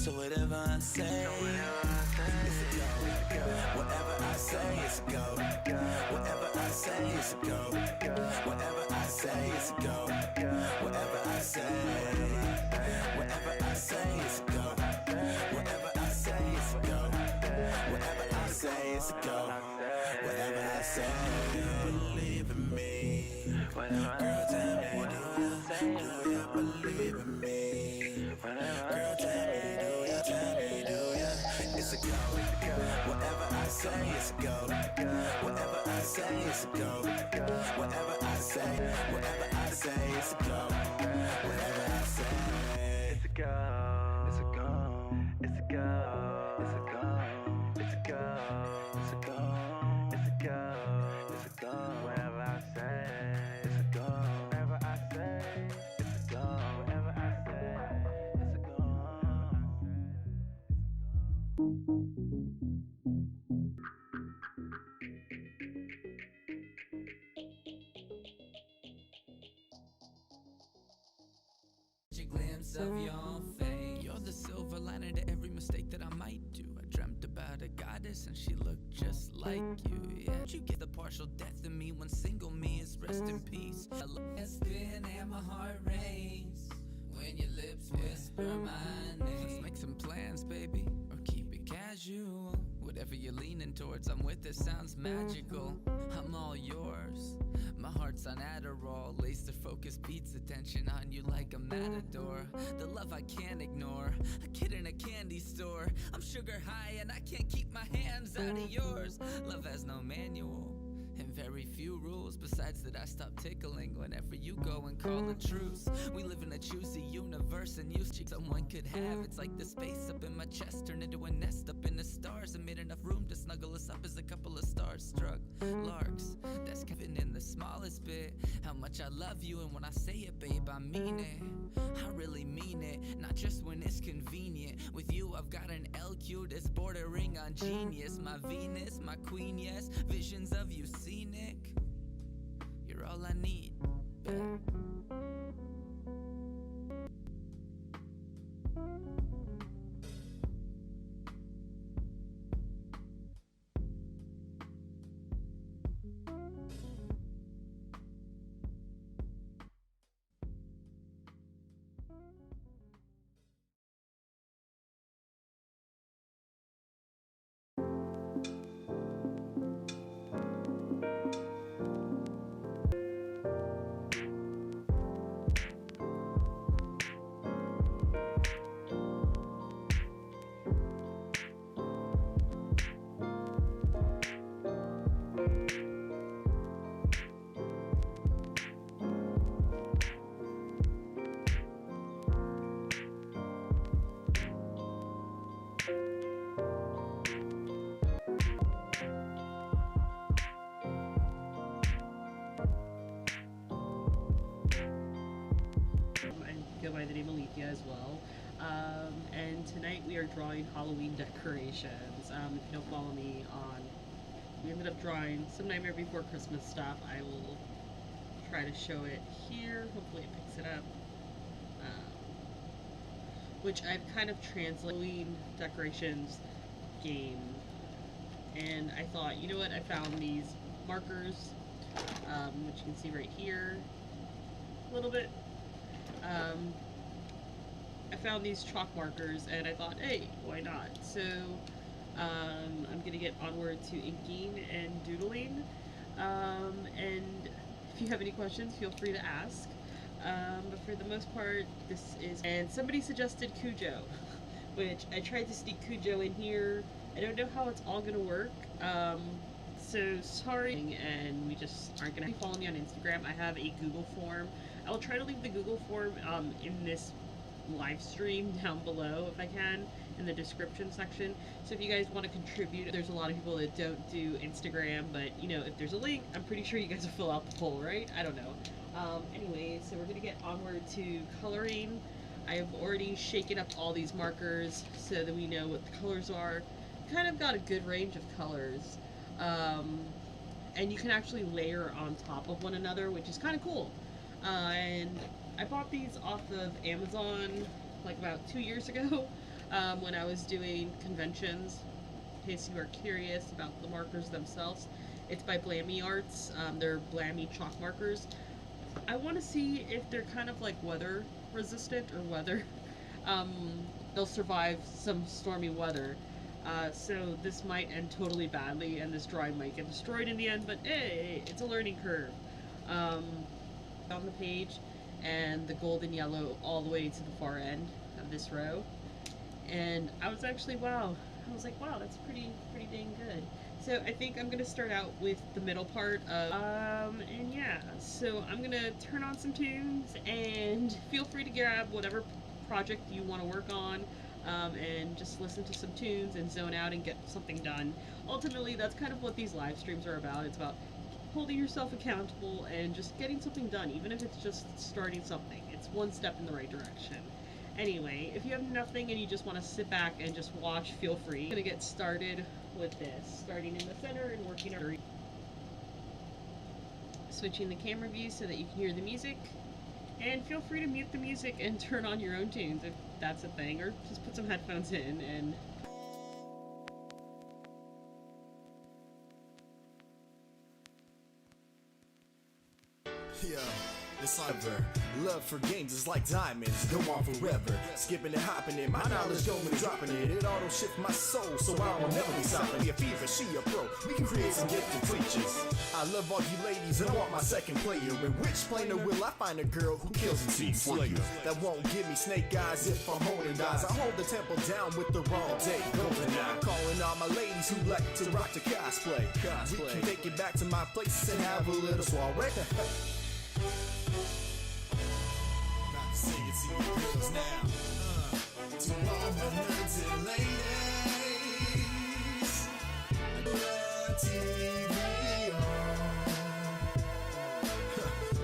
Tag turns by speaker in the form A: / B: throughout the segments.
A: So whatever I say, it's a go. Whatever I say, it's a go. Whatever I say, it's a go. Whatever I say, it's a go. Whatever I say, whatever I say, it's a go. Whatever I say, it's a go. Whatever I say, it's a go. Whatever I say, believe in me. Girl, tell me, do you believe in me? Girl, tell me, do ya? It's a go. Whatever I say, it's a go. Whatever I say, it's a go. Whatever I say, it's a go. Whatever I say, it's a go. It's a go. It's a go. It's a go. It's a go. It's a go. It's a go. It's a go. Whatever I say, it's a go. Whatever I say, it's a go. Whatever I say, it's a go.
B: A glimpse of your face. You're the silver lining to every mistake that I might do. I dreamt about a goddess and she looked just like you. Yeah, you get the partial death in me when single me is rest in peace. I spin and my heart race when your lips whisper my name. Let's make some plans, baby, or keep it casual. Whatever you're leaning towards, I'm with it, sounds magical. I'm all yours. My heart's on Adderall, laser focus beats attention on you like a matador. The love I can't ignore, a kid in a candy store. I'm sugar high and I can't keep my hands out of yours. Love has no manual and very few rules, besides that I stop tickling whenever you go and call a truce. We live in a choosy universe and use someone could have. It's like the space up in my chest turned into a nest up in the stars and made enough room to snuggle us up as a couple of stars struck larks. That's Kevin in the smallest bit. How much I love you, and when I say it, babe, I mean it. I really mean it, not just when it's convenient. With you I've got an LQ that's bordering on genius. My Venus, my queen, yes. Visions of you scenic. You're all I need, babe.
C: Go by the name Alethea as well. And tonight we are drawing Halloween decorations. If you don't follow me on, we ended up drawing some Nightmare Before Christmas stuff. I will try to show it here. Hopefully it picks it up. Which I've kind of translated Halloween decorations game. And I thought, you know what, I found these markers, which you can see right here a little bit. I found these chalk markers and I thought, hey, why not? So I'm gonna get onward to inking and doodling, and if you have any questions, feel free to ask, but for the most part, this is, and somebody suggested Cujo, which I tried to sneak Cujo in here. I don't know how it's all gonna work, so sorry, and we just aren't gonna follow me on Instagram. I have a Google form. I will try to leave the Google form in this live stream down below if I can, in the description section. So if you guys want to contribute, there's a lot of people that don't do Instagram, but you know, if there's a link, I'm pretty sure you guys will fill out the poll, right? I don't know. Anyway, so we're gonna get onward to coloring. I have already shaken up all these markers so that we know what the colors are. Kind of got a good range of colors. And you can actually layer on top of one another, which is kind of cool. And I bought these off of Amazon like about 2 years ago. when I was doing conventions. In case you are curious about the markers themselves, it's by Blammy Arts. They're Blammy chalk markers. I want to see if they're kind of like weather resistant or weather. They'll survive some stormy weather. So this might end totally badly, and this drawing might get destroyed in the end. But hey, it's a learning curve. On the page, and the golden yellow all the way to the far end of this row. And I was actually wow. I was like, wow, that's pretty dang good. So I think I'm gonna start out with the middle part of and yeah. So I'm gonna turn on some tunes, and feel free to grab whatever project you want to work on, and just listen to some tunes and zone out and get something done. Ultimately, that's kind of what these live streams are about. It's about holding yourself accountable and just getting something done, even if it's just starting something. It's one step in the right direction. Anyway, if you have nothing and you just want to sit back and just watch, feel free. I'm gonna get started with this, starting in the center and working over. Switching the camera view so that you can hear the music. And feel free to mute the music and turn on your own tunes if that's a thing, or just put some headphones in and
A: Yeah, it's over. Love for games is like diamonds, go on forever. Skipping and hopping it, my knowledge going and dropping it. It auto shift my soul, so I will never be stopping. Be a fever, she a pro. We can create some gifted creatures. I love all you ladies, and I want my second player. In which planer will I find a girl who kills and sees slayer? That won't give me snake eyes if I'm holding eyes. I hold the temple down with the wrong day. Golden eye. Calling all my ladies who like to rock the cosplay. We can take it back to my place and have a little soiree. Say it to you girls now. To all my nerds and ladies. TV on.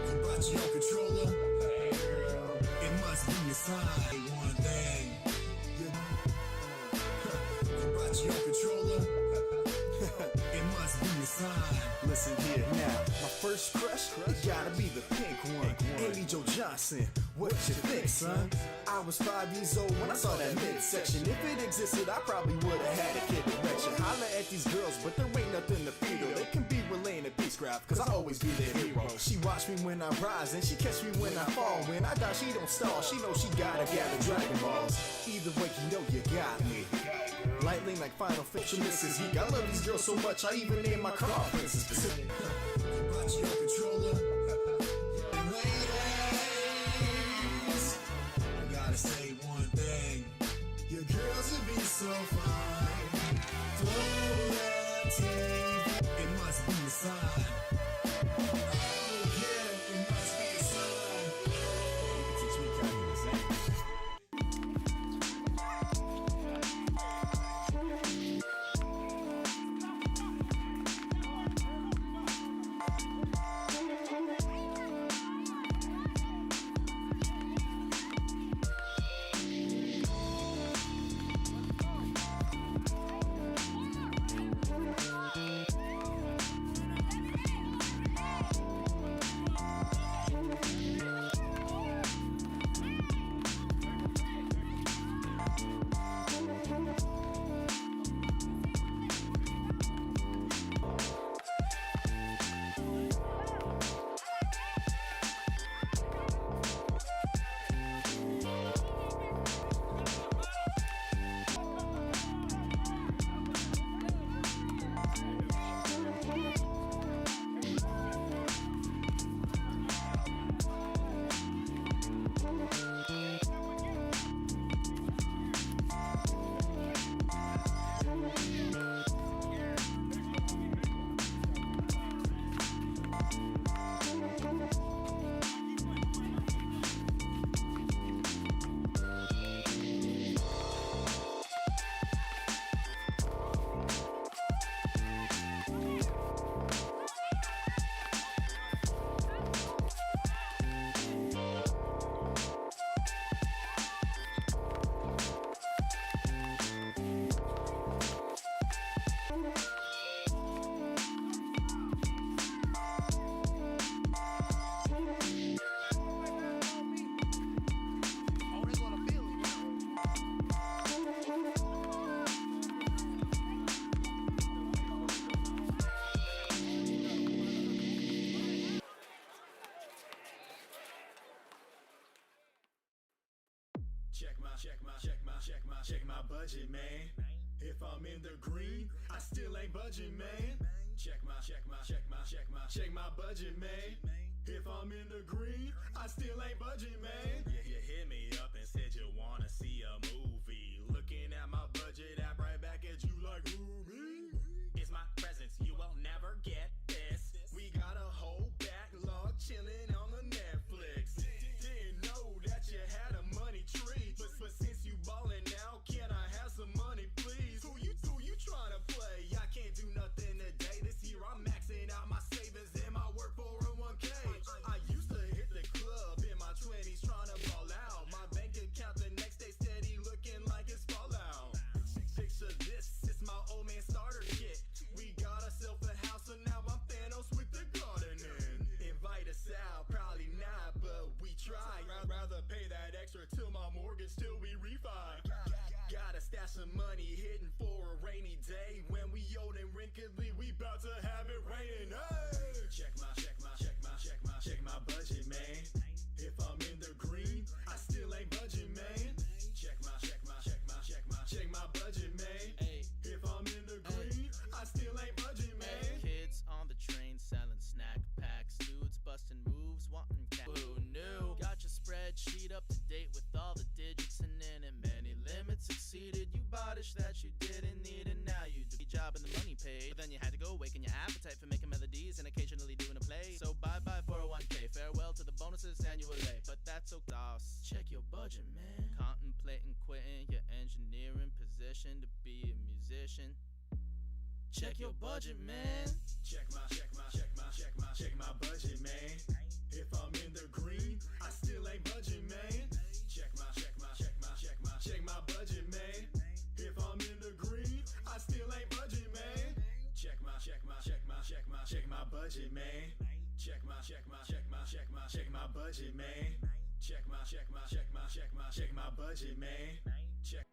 A: You brought your own controller. Hey girl, it must be a sign. One thing. You brought your own controller. It must be a sign. Listen here now. My first crush, it gotta be the pink one. Amy Jo Johnson. What you think, son? I was 5 years old when I saw that midsection. If it existed, I probably would have had a kid erection. Holla at these girls, but there ain't nothing to feed her. They can be relaying a peace craft, cause I always be their hero. She watch me when I rise, and she catch me when I fall. When I die, she don't stall. She knows she gotta gather Dragon Balls. Either way, you know you got me. Lightning like Final Fiction, Mrs. Geek. I love these girls so much, I even named my car Princess Pacific. Watch your controller. Say one thing, your girls would be so fine. Throw that TV, it must be a sign. Oh yeah, it must be a sign. You can teach me calculus, eh?
D: Check my budget, man. If I'm in the green, I still ain't budging, man. Check my budget, man. If I'm in the green, I still ain't budging, man. You hit me up and said you wanna see a movie. Looking at my budget app right back at you like, who, me? It's my presence, you will never get this. We got a whole backlog chilling on the Netflix. Didn't know that you had a money tree, but since you ballin' now, can I have some money, please? Who you trying to play? I can't do nothing today. This year I'm maxing out my savings and my work 401k. I used to hit the club in my 20s trying to ball out. My bank account the next day steady looking like it's fallout. Picture this, it's my old man starter kit. We got ourselves a house, so now I'm Thanos with the gardening. Invite us out, probably not, but we try. Rather pay that extra till my mortgage till we refi. Gotta stash some money hidden for a rainy day. When we old and wrinkly, we bout to have it raining. Hey! Check my budget, man. If I'm in the green, I still ain't budging, man. Check my budget, man.
E: Hey.
D: If I'm in the green, I still ain't budging, man.
E: Kids on the train selling snack packs, dudes busting moves, wanting cash. Who knew? Got your spreadsheet up to date with all the digits and in it. Many limits exceeded. You bought ish that you didn't need, and now you do your job and the money paid. But then you had to go awaken your appetite for making melodies and occasionally doing a play. So bye bye 401k, farewell to the bonuses annually. But that's okay. Check your budget, man. Contemplating quitting your engineering position to be a musician. Check your budget, man.
D: Check my budget, man. If I'm in the green, I still ain't budging, man. Check my budget, man. If I'm in the green, I still ain't budging, man. Check my budget, man. Check my budget, man. Check my budget, man. Check.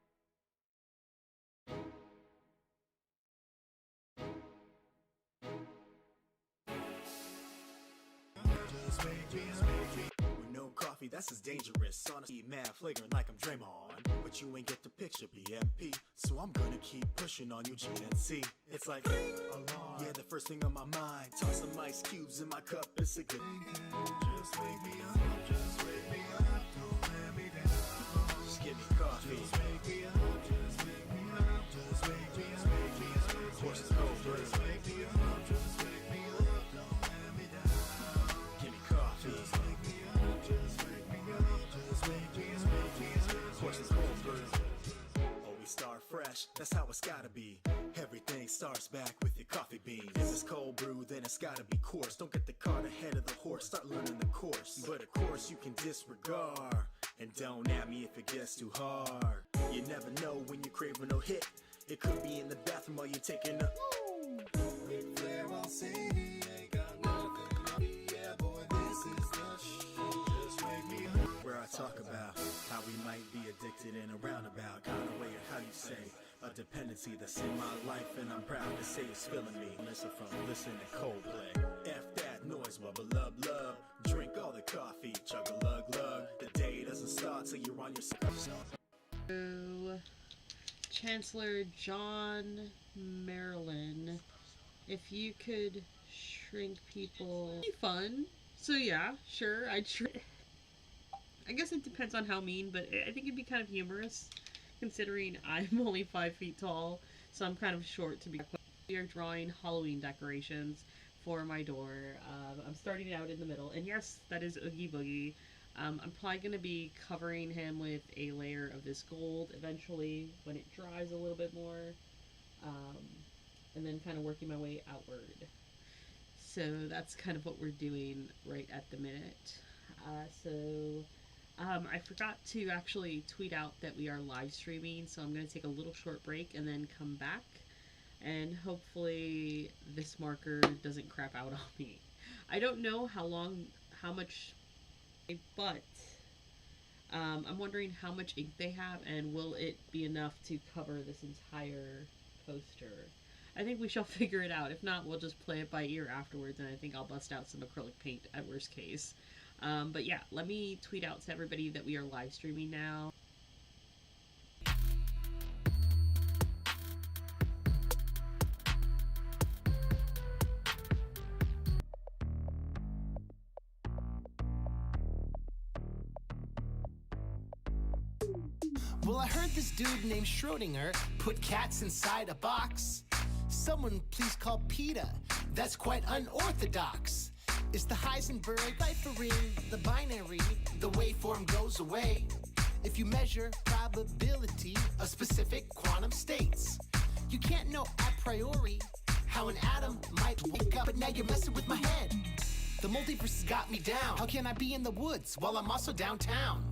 D: With no coffee, that's as dangerous. Honestly, mad flagrant like I'm Draymond. But you ain't get the picture, BMP. So I'm gonna keep pushing on you, GNC. It's like, yeah, the first thing on my mind. Toss some ice cubes in my cup, it's a good. Just wake me up, don't let me down. Just give me coffee. Just wake me up, just wake me up, just wake me up. Horses cold, just wake me up, just wake me up, don't let me down. Give me coffee. Just wake me up, just wake me up, just wake me up. Horses cold, always start fresh, that's how it's gotta be. Everything starts back with your coffee beans. If it's cold brew, then it's gotta be coarse. Don't get the cart ahead of the horse, start learning the course. But of course you can disregard, and don't at me if it gets too hard. You never know when you're craving no hit. It could be in the bathroom while you're taking a Ric Flair, I'll say he ain't got nothing. Yeah, boy, this is the shit. Just wake me up. Where I talk about how we might be addicted in a roundabout kind of way, or how you say a dependency that's in my life, and I'm proud to say it's filling me. Listen from listen to Coldplay. F that noise, bubble up, love. Drink all the coffee, chug a lug lug. The day doesn't start till you're on your
C: So, Chancellor John Maryland, if you could shrink people, it'd be fun. So yeah, sure, I'd shrink. I guess it depends on how mean, but I think it'd be kind of humorous, considering I'm only 5 feet tall, so I'm kind of short to be. We are drawing Halloween decorations for my door. I'm starting out in the middle, and yes, that is Oogie Boogie. I'm probably going to be covering him with a layer of this gold eventually when it dries a little bit more, and then kind of working my way outward. So that's kind of what we're doing right at the minute. I forgot to actually tweet out that we are live streaming, so I'm going to take a little short break and then come back, and hopefully this marker doesn't crap out on me. I don't know how much, but I'm wondering how much ink they have, and will it be enough to cover this entire poster. I think we shall figure it out. If not, we'll just play it by ear afterwards, and I think I'll bust out some acrylic paint at worst case. But yeah, let me tweet out to everybody that we are live streaming now.
F: Well, I heard this dude named Schrodinger put cats inside a box. Someone please call PETA. That's quite unorthodox. It's the Heisenberg ciphering, the binary, the waveform goes away. If you measure probability of specific quantum states, you can't know a priori how an atom might wake up, but now you're messing with my head. The multiverse has got me down. How can I be in the woods while I'm also downtown?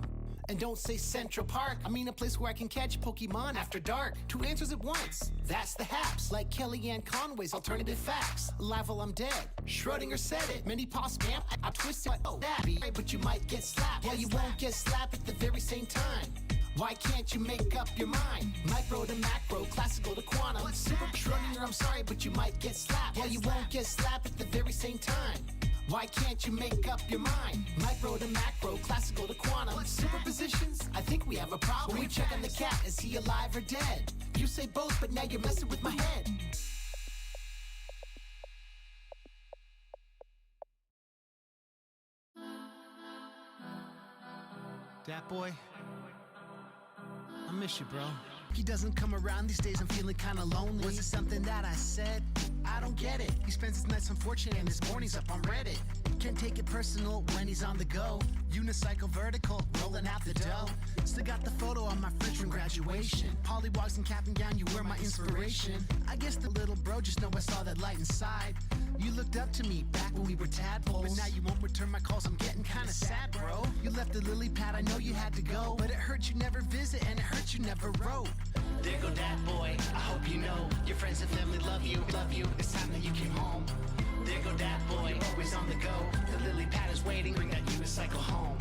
F: And don't say Central Park, I mean a place where I can catch Pokemon after dark. Two answers at once, that's the haps. Like Kellyanne Conway's alternative facts. Alive while I'm dead, Schrodinger said it. Many possible, I twisted, oh, that be right, but you might get slapped. Well, you won't get slapped at the very same time. Why can't you make up your mind? Micro to macro, classical to quantum. Super Schrodinger, I'm sorry, but you might get slapped. Well, you won't get slapped at the very same time. Why can't you make up your mind? Micro to macro, classical to quantum. Superpositions? I think we have a problem. When we check on the cat, is he alive or dead? You say both, but now you're messing with my head. Dat boy, I miss you, bro. He doesn't come around these days, I'm feeling kinda lonely. Was it something that I said? I don't get it. He spends his nights unfortunate and his mornings up on Reddit. Can't take it personal when he's on the go. Unicycle vertical, rolling out the dough. Still got the photo on my fridge from graduation. Pollywogs and cap and gown, you were my inspiration. I guess the little bro just know I saw that light inside. You looked up to me back when we were tadpoles, but now you won't return my calls, I'm getting kinda sad, bro. You left the lily pad, I know you had to go, but it hurt you never visit and it hurt you never wrote. There go that boy, I hope you know your friends and family love you, it's time that you came home. There go that boy, always on the go, the lily pad is waiting, bring that unicycle home.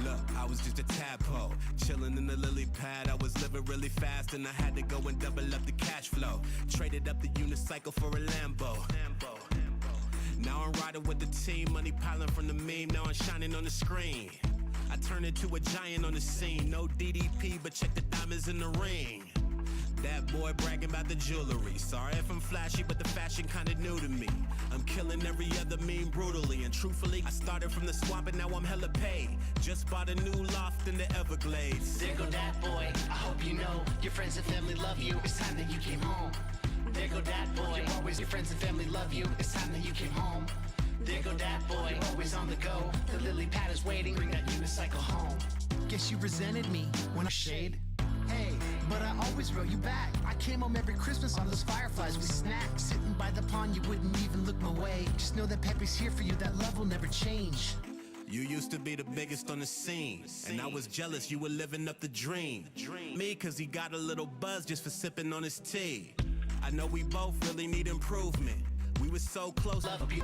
A: Look, I was just a tadpole, chilling in the lily pad. I was living really fast and I had to go and double up the cash flow. Traded up the unicycle for a Lambo. Now I'm riding with the team, money piling from the meme, now I'm shining on the screen. I turned into a giant on the scene, no DDP, but check the diamonds in the ring. That boy bragging about the jewelry. Sorry if I'm flashy, but the fashion kinda new to me. I'm killing every other meme brutally, and truthfully, I started from the swamp and now I'm hella paid. Just bought a new loft in the Everglades.
F: There go that boy, I hope you know your friends and family love you, it's time that you came home. There go that boy, always your friends and family love you, it's time that you came home. There go that boy, always on the go, the lily pad is waiting, bring that unicycle home. Guess you resented me when I shade. Hey, but I always wrote you back. I came home every Christmas on those fireflies we snacked. Sitting by the pond, you wouldn't even look my way. Just know that Pepe's here for you, that love will never change.
A: You used to be the biggest on the scene, and I was jealous you were living up the dream. Me, cause he got a little buzz just for sipping on his tea. I know we both really need improvement. We were so close.
F: Love you.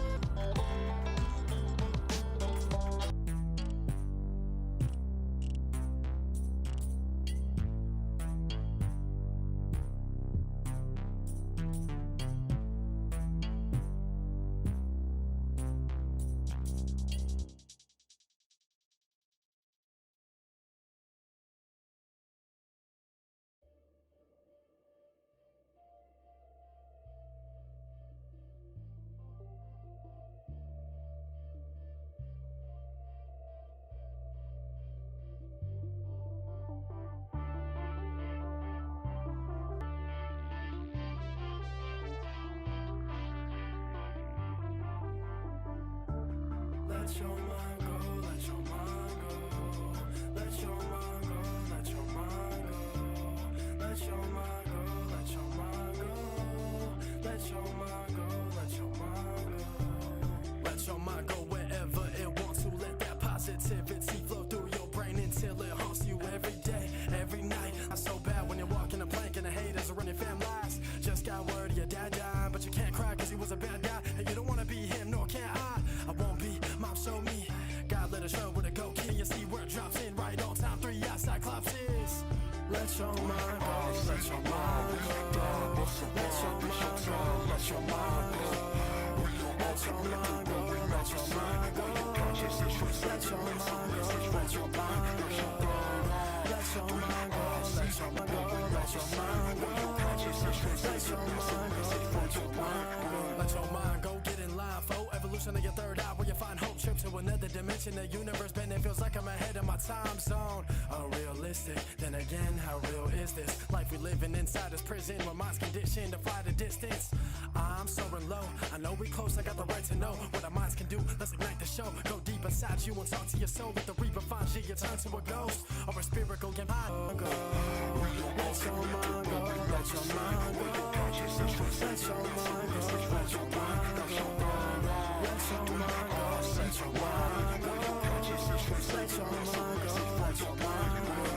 G: Let your mind go, let your mind go. Let your mind go, let your mind go. Let your mind go, let your mind go. Let your mind go, let your mind go. Let your mind go wherever it wants to. Let that positivity flow through your brain until it haunts you every day, every night. Not so bad when you're walking a plank and the haters are running fam lives. Just got word your dad died, but you can't cry cause he was a bad guy. And you don't wanna be him, nor can I won't be, mom show me. God let us show with a go key. You see where it drops in right on time. 3 Cyclopses. Let your mind go, let your mind go. Let your mind go, let your mind go. Let your mind go, let your mind go. Let your mind go, let your mind go. Let your mind go, let your mind go. Let your mind go, let your mind go. Let your mind go, let your mind go. Let your mind go, get in line, fo. Evolution Resolution of your third eye, where you find hope. Trip to another dimension. The universe bending feels like I'm ahead of my time zone. Unrealistic, then again, how real is this? Life we living inside this prison, where minds conditioned to fly the distance. I'm soaring low, I know we close, I got the right to know what our minds can do. Let's ignite the show, go deep inside you and talk to your soul. Let the reaper find you, you turn to a ghost or a spirit go get mine. Go, let your mind go, let your mind go. Let your mind go, let your mind go. Let your mind go, let your mind go. Let your mind go, let your mind go.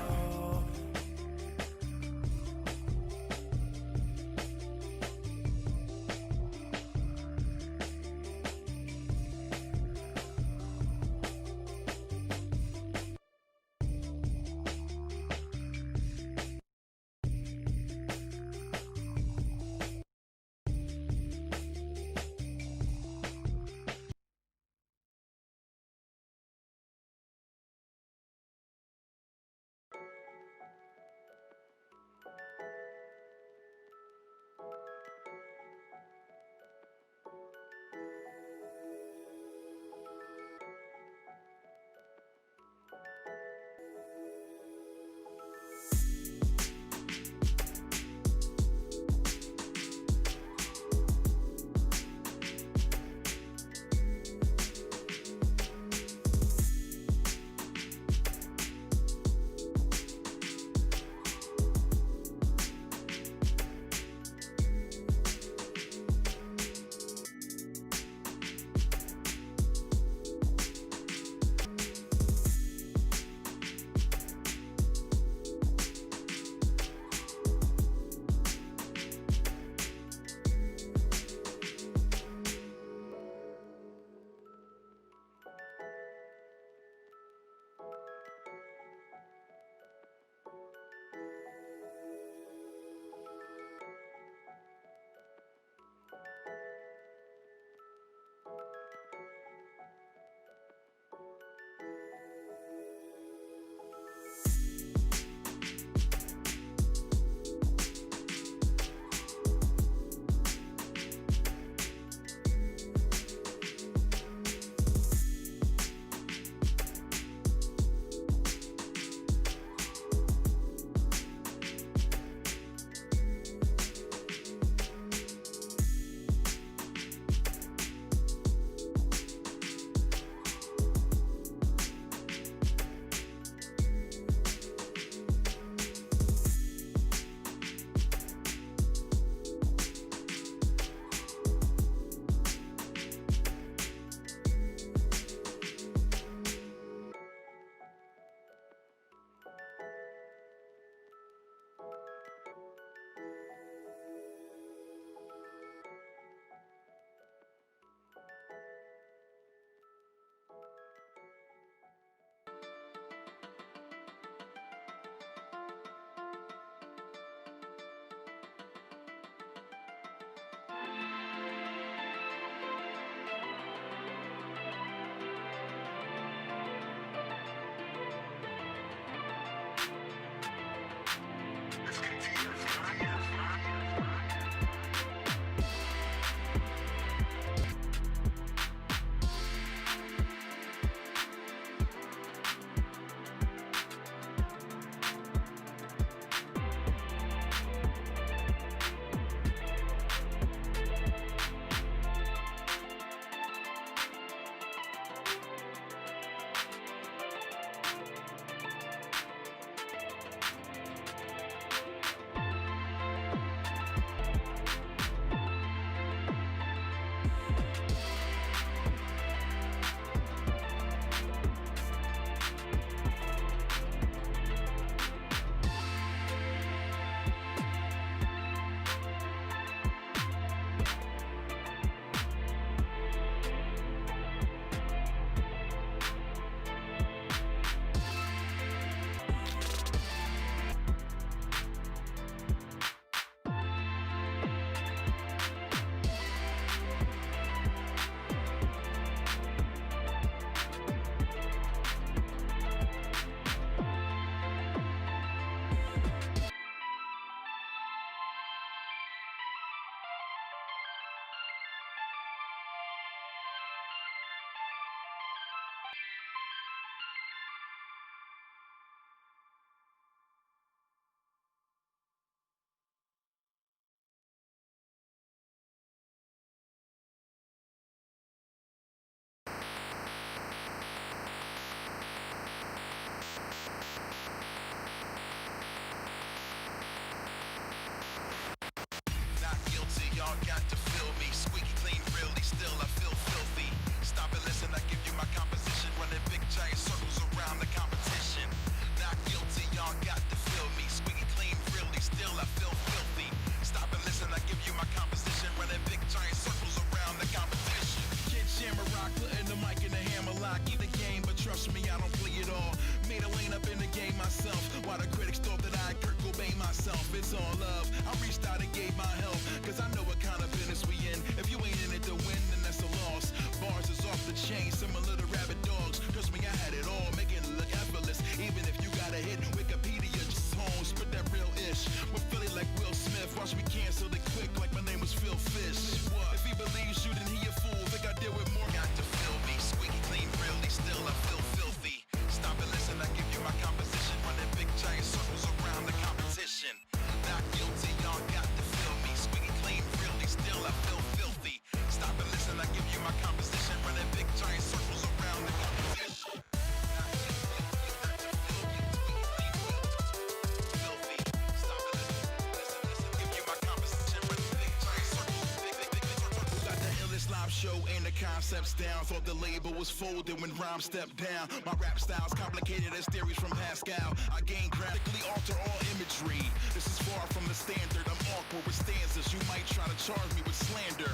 H: concepts down. Thought the label was folded when rhyme stepped down. My rap style's complicated as theories from Pascal. I gain graphically alter all imagery. This is far from the standard. I'm awkward with stanzas. You might try to charge me with slander.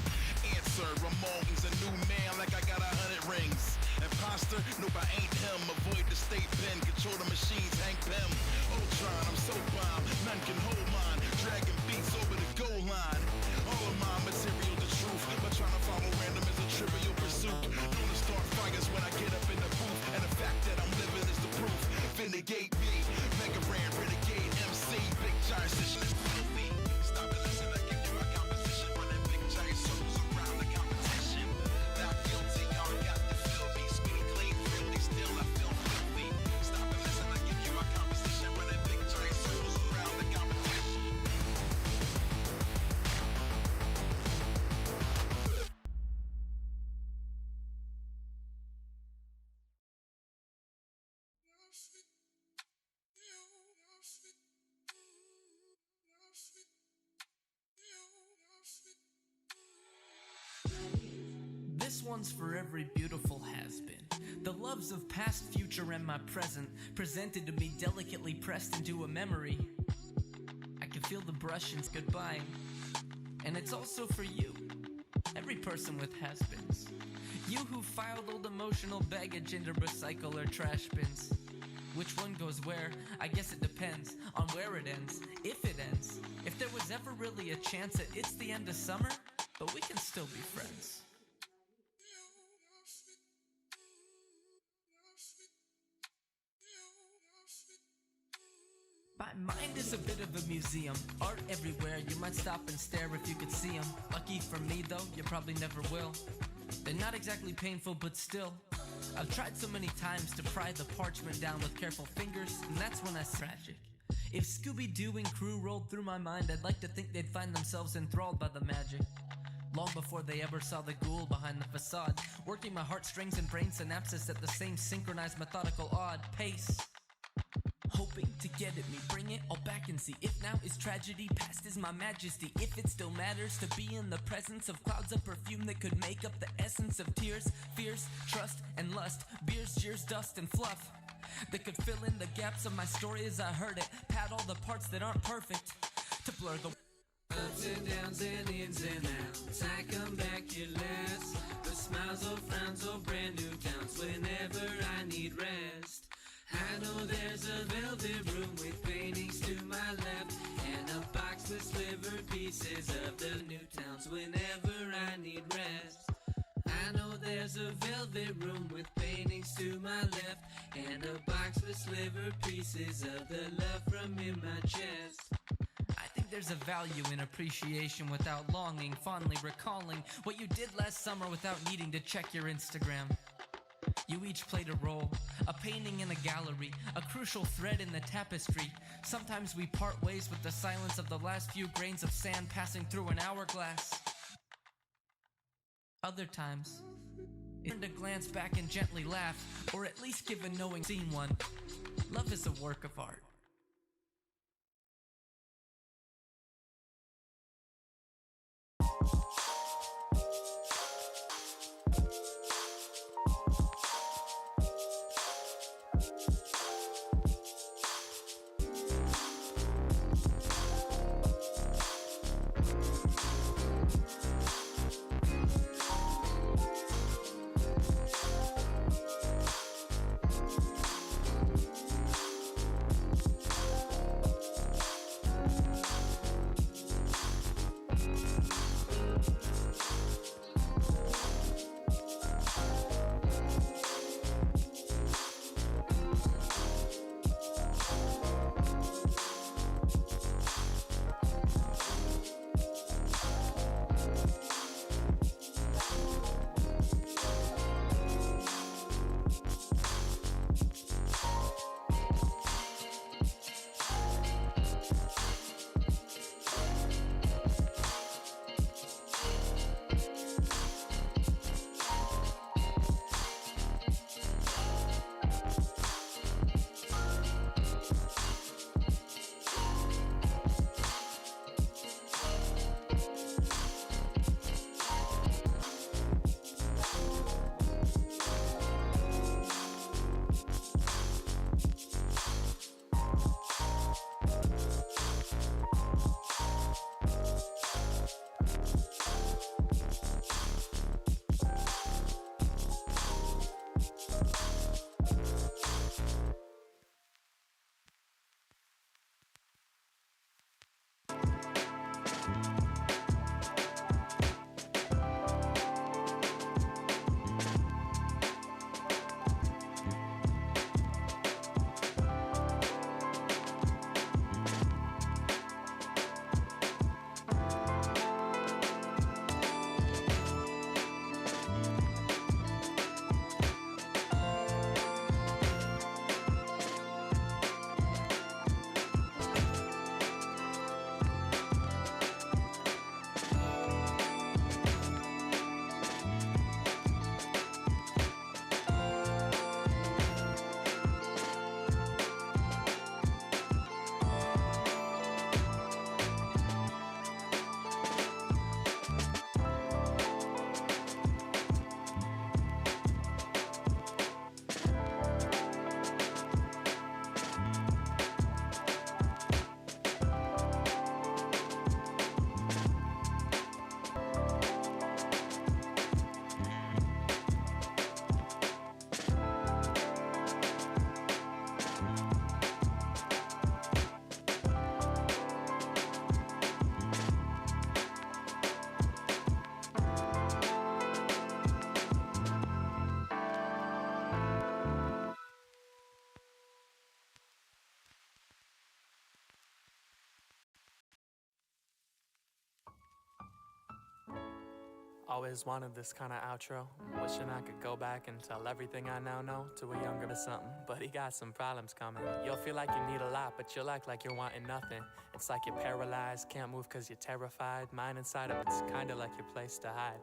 H: Answer, Ramon's a new man like I got 100 rings. Imposter? Nope, I ain't him. Avoid the state pen. Control the machines, Hank Pym. Ultron, I'm so bomb. None can hold mine. Dragging beats over the goal line. All of my material the truth, but trying to follow random is a trivial pursuit. Known to start fires when I get up in the booth, and the fact that I'm living is the proof. Vindicate me, Mega Brand, Renegade MC, Big Giant Session is filthy. Stop and listen, I give you a composition, running big giant circles around the competition. Not guilty, y'all got to feel me, squeak clean, filthy, still I feel filthy. Stop and listen, I give you a composition, running big giant circles around the competition.
B: This one's for every beautiful has-been. The loves of past, future, and my present, presented to me delicately pressed into a memory. I can feel the brush and goodbye. And it's also for you, every person with has-beens. You who filed old emotional baggage into recycle or trash bins. Which one goes where? I guess it depends on where it ends, if it ends. If there was ever really a chance that it's the end of summer, but we can still be friends. My mind is a bit of a museum. Art everywhere, you might stop and stare if you could see them. Lucky for me though, you probably never will. They're not exactly painful, but still. I've tried so many times to pry the parchment down with careful fingers, and that's when I tragic. If Scooby-Doo and crew rolled through my mind, I'd like to think they'd find themselves enthralled by the magic. Long before they ever saw the ghoul behind the facade, working my heartstrings and brain synapses at the same synchronized, methodical, odd pace. Hoping to get at me, bring it all back and see. If now is tragedy, past is my majesty. If it still matters to be in the presence of clouds of perfume that could make up the essence of tears, fears, trust, and lust. Beers, jeers, dust, and fluff that could fill in the gaps of my story as I heard it. Pad all the parts that aren't perfect to blur the ups and downs and ins and outs. I come back here last, with smiles or frowns or brand new towns whenever I need rest. I know there's a velvet room with paintings to my left and a box with slivered pieces of the new towns whenever I need rest. I know there's a velvet room with paintings to my left and a box with slivered pieces of the love from in my chest. I think there's a value in appreciation without longing, fondly recalling what you did last summer without needing to check your Instagram. You each played a role, a painting in a gallery, a crucial thread in the tapestry. Sometimes we part ways with the silence of the last few grains of sand passing through an hourglass. Other times, it's to glance back and gently laugh, or at least give a knowing scene one. Love is a work of art.
I: Always wanted this kind of outro. Wishing I could go back and tell everything I now know to a younger to something. But he got some problems coming. You'll feel like you need a lot, but you'll act like you're wanting nothing. It's like you're paralyzed, can't move cause you're terrified. Mine inside of it's kinda like your place to hide.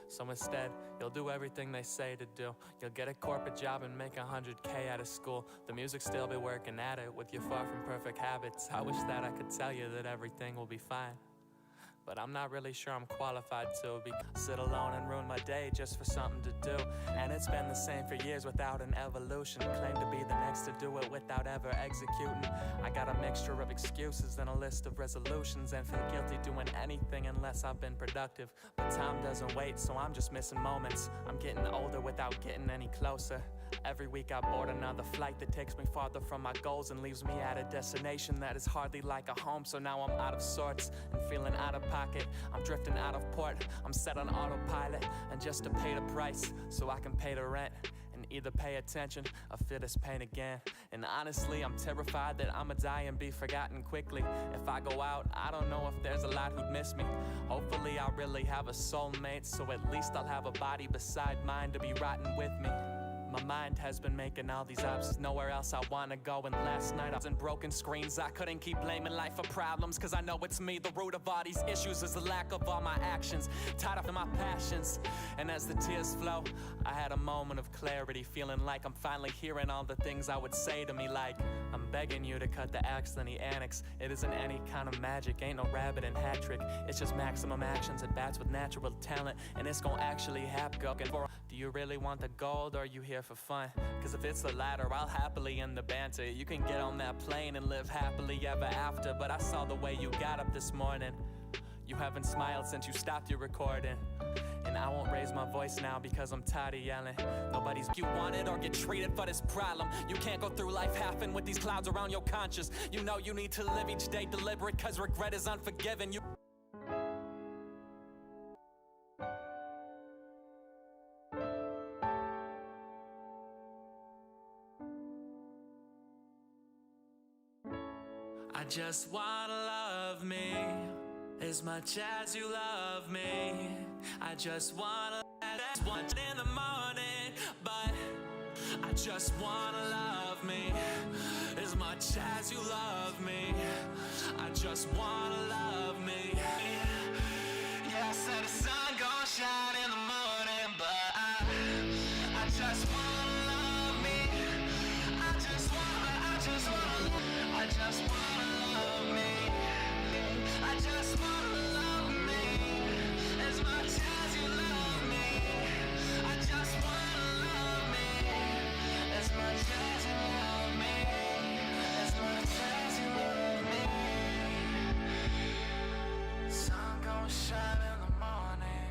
I: So instead, you'll do everything they say to do. You'll get a corporate job and make 100K out of school. The music still be working at it with your far from perfect habits. I wish that I could tell you that everything will be fine. But I'm not really sure I'm qualified to sit alone and ruin my day just for something to do. And it's been the same for years without an evolution. Claim to be the next to do it without ever executing. I got a mixture of excuses and a list of resolutions, and feel guilty doing anything unless I've been productive. But time doesn't wait, so I'm just missing moments. I'm getting older without getting any closer. Every week I board another flight that takes me farther from my goals and leaves me at a destination that is hardly like a home. So now I'm out of sorts and feeling out of pocket. I'm drifting out of port, I'm set on autopilot. And just to pay the price so I can pay the rent and either pay attention or feel this pain again. And honestly, I'm terrified that I'ma die and be forgotten quickly. If I go out, I don't know if there's a lot who'd miss me. Hopefully I'll really have a soulmate, so at least I'll have a body beside mine to be rotting with me. My mind has been making all these options, nowhere else I wanna go. And last night I was in broken screens. I couldn't keep blaming life for problems, cause I know it's me. The root of all these issues is the lack of all my actions, tied up in my passions. And as the tears flow, I had a moment of clarity, feeling like I'm finally hearing all the things I would say to me. Like, I'm begging you to cut the acts and the annex. It isn't any kind of magic, ain't no rabbit and hat trick. It's just maximum actions at bats with natural talent. And it's gonna actually happen. Do you really want the gold, or are you here for fun? Cause if it's the latter, I'll happily end the banter. You can get on that plane and live happily ever after. But I saw the way you got up this morning. You haven't smiled since you stopped your recording. And I won't raise my voice now because I'm tired of yelling. Nobody's you want it or get treated for this problem. You can't go through life halfing with these clouds around your conscience. You know you need to live each day deliberate, cause regret is unforgiving. I just wanna love me as much as you love me. I just wanna that's one in the morning, but I just wanna love me as much as you love me. I just wanna love me. Yeah, I said the sun gon' shine in the morning, but I just wanna love me. I just wanna love me. I just wanna love me as much as you love me. I just wanna love me as much as you love me. As much as you love me. Sun gon' shine in the morning.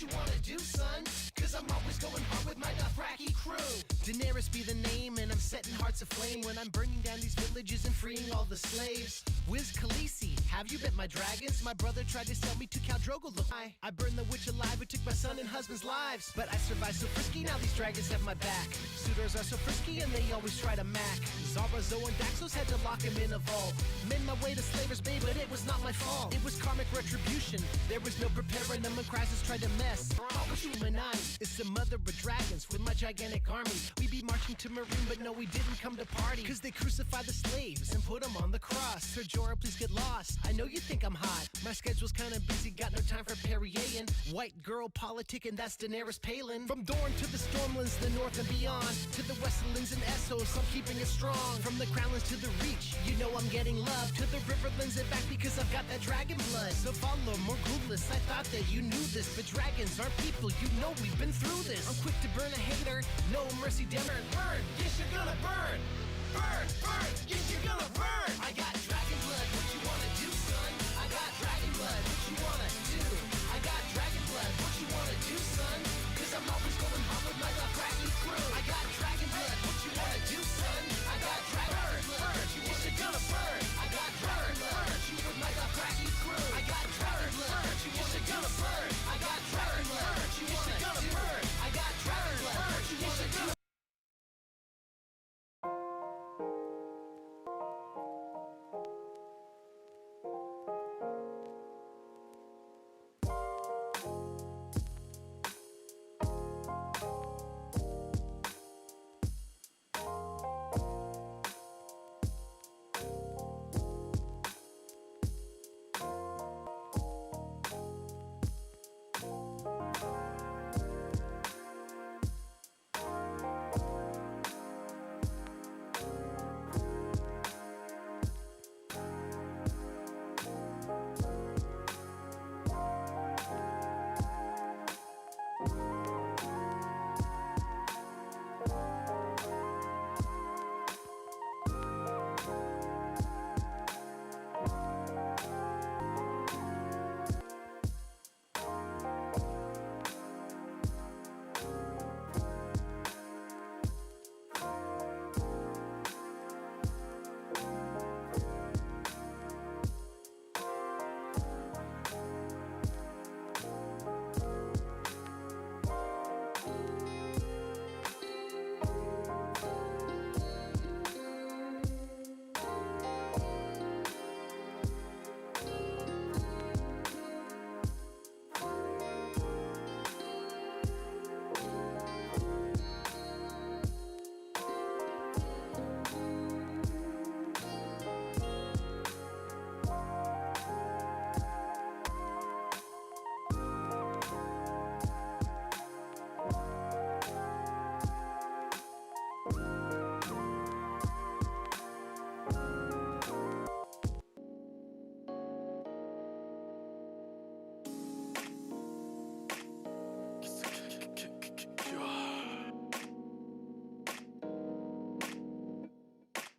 F: you wanna do, son? Cause I'm always going hard with my Dothraki crew. Daenerys be the name, and I'm setting hearts aflame when I'm burning down these villages and freeing all the slaves. Wiz Khaleesi, have you bit my dragons? My brother tried to sell me to Khal Drogo, look. I burned the witch alive who took my son and husband's lives. But I survived so frisky, now these dragons have my back. Suitors are so frisky and they always try to mac. Zara, Zoe, and Daxos had to lock him in a vault. Made my way to Slaver's Bay, but it was not my fault. It was karmic retribution. There was no preparing them when Crisis tried to mess. It's the mother of dragons with my gigantic army. We be marching to Marine, but no, we didn't come to party. Cause they crucified the slaves and put them on the cross. Sir Jorah, please get lost. I know you think I'm hot. My schedule's kinda busy, got no time for Perrier. White girl politic, and that's Daenerys Palin. From Dorne to the Stormlands, the north and beyond, to the Westlands and Essos, I'm keeping it strong. From the Crownlands to the Reach, you know I'm getting love. To the Riverlands and back because I've got that dragon blood. So follow Morghulis, I thought that you knew this, but dragons aren't people, you know we've been through this. I'm quick to burn a hater, no mercy, damn it. Burn, yes you're gonna burn. Burn, burn, yes you're gonna burn. I got dragon blood, what you wanna do, son? I got dragon blood, what you wanna do? I got dragon blood, what you wanna do, son? Cause I'm always going hard with my Dothraki crew. I got dragon blood, what you wanna do, son? I got dragon blood, yes you're gonna burn. I got dragon blood, what you with my Dothraki crew. I got dragon blood, yes you're gonna burn. I got dragon blood, what you wanna do? I got dragon blood, what you wanna do?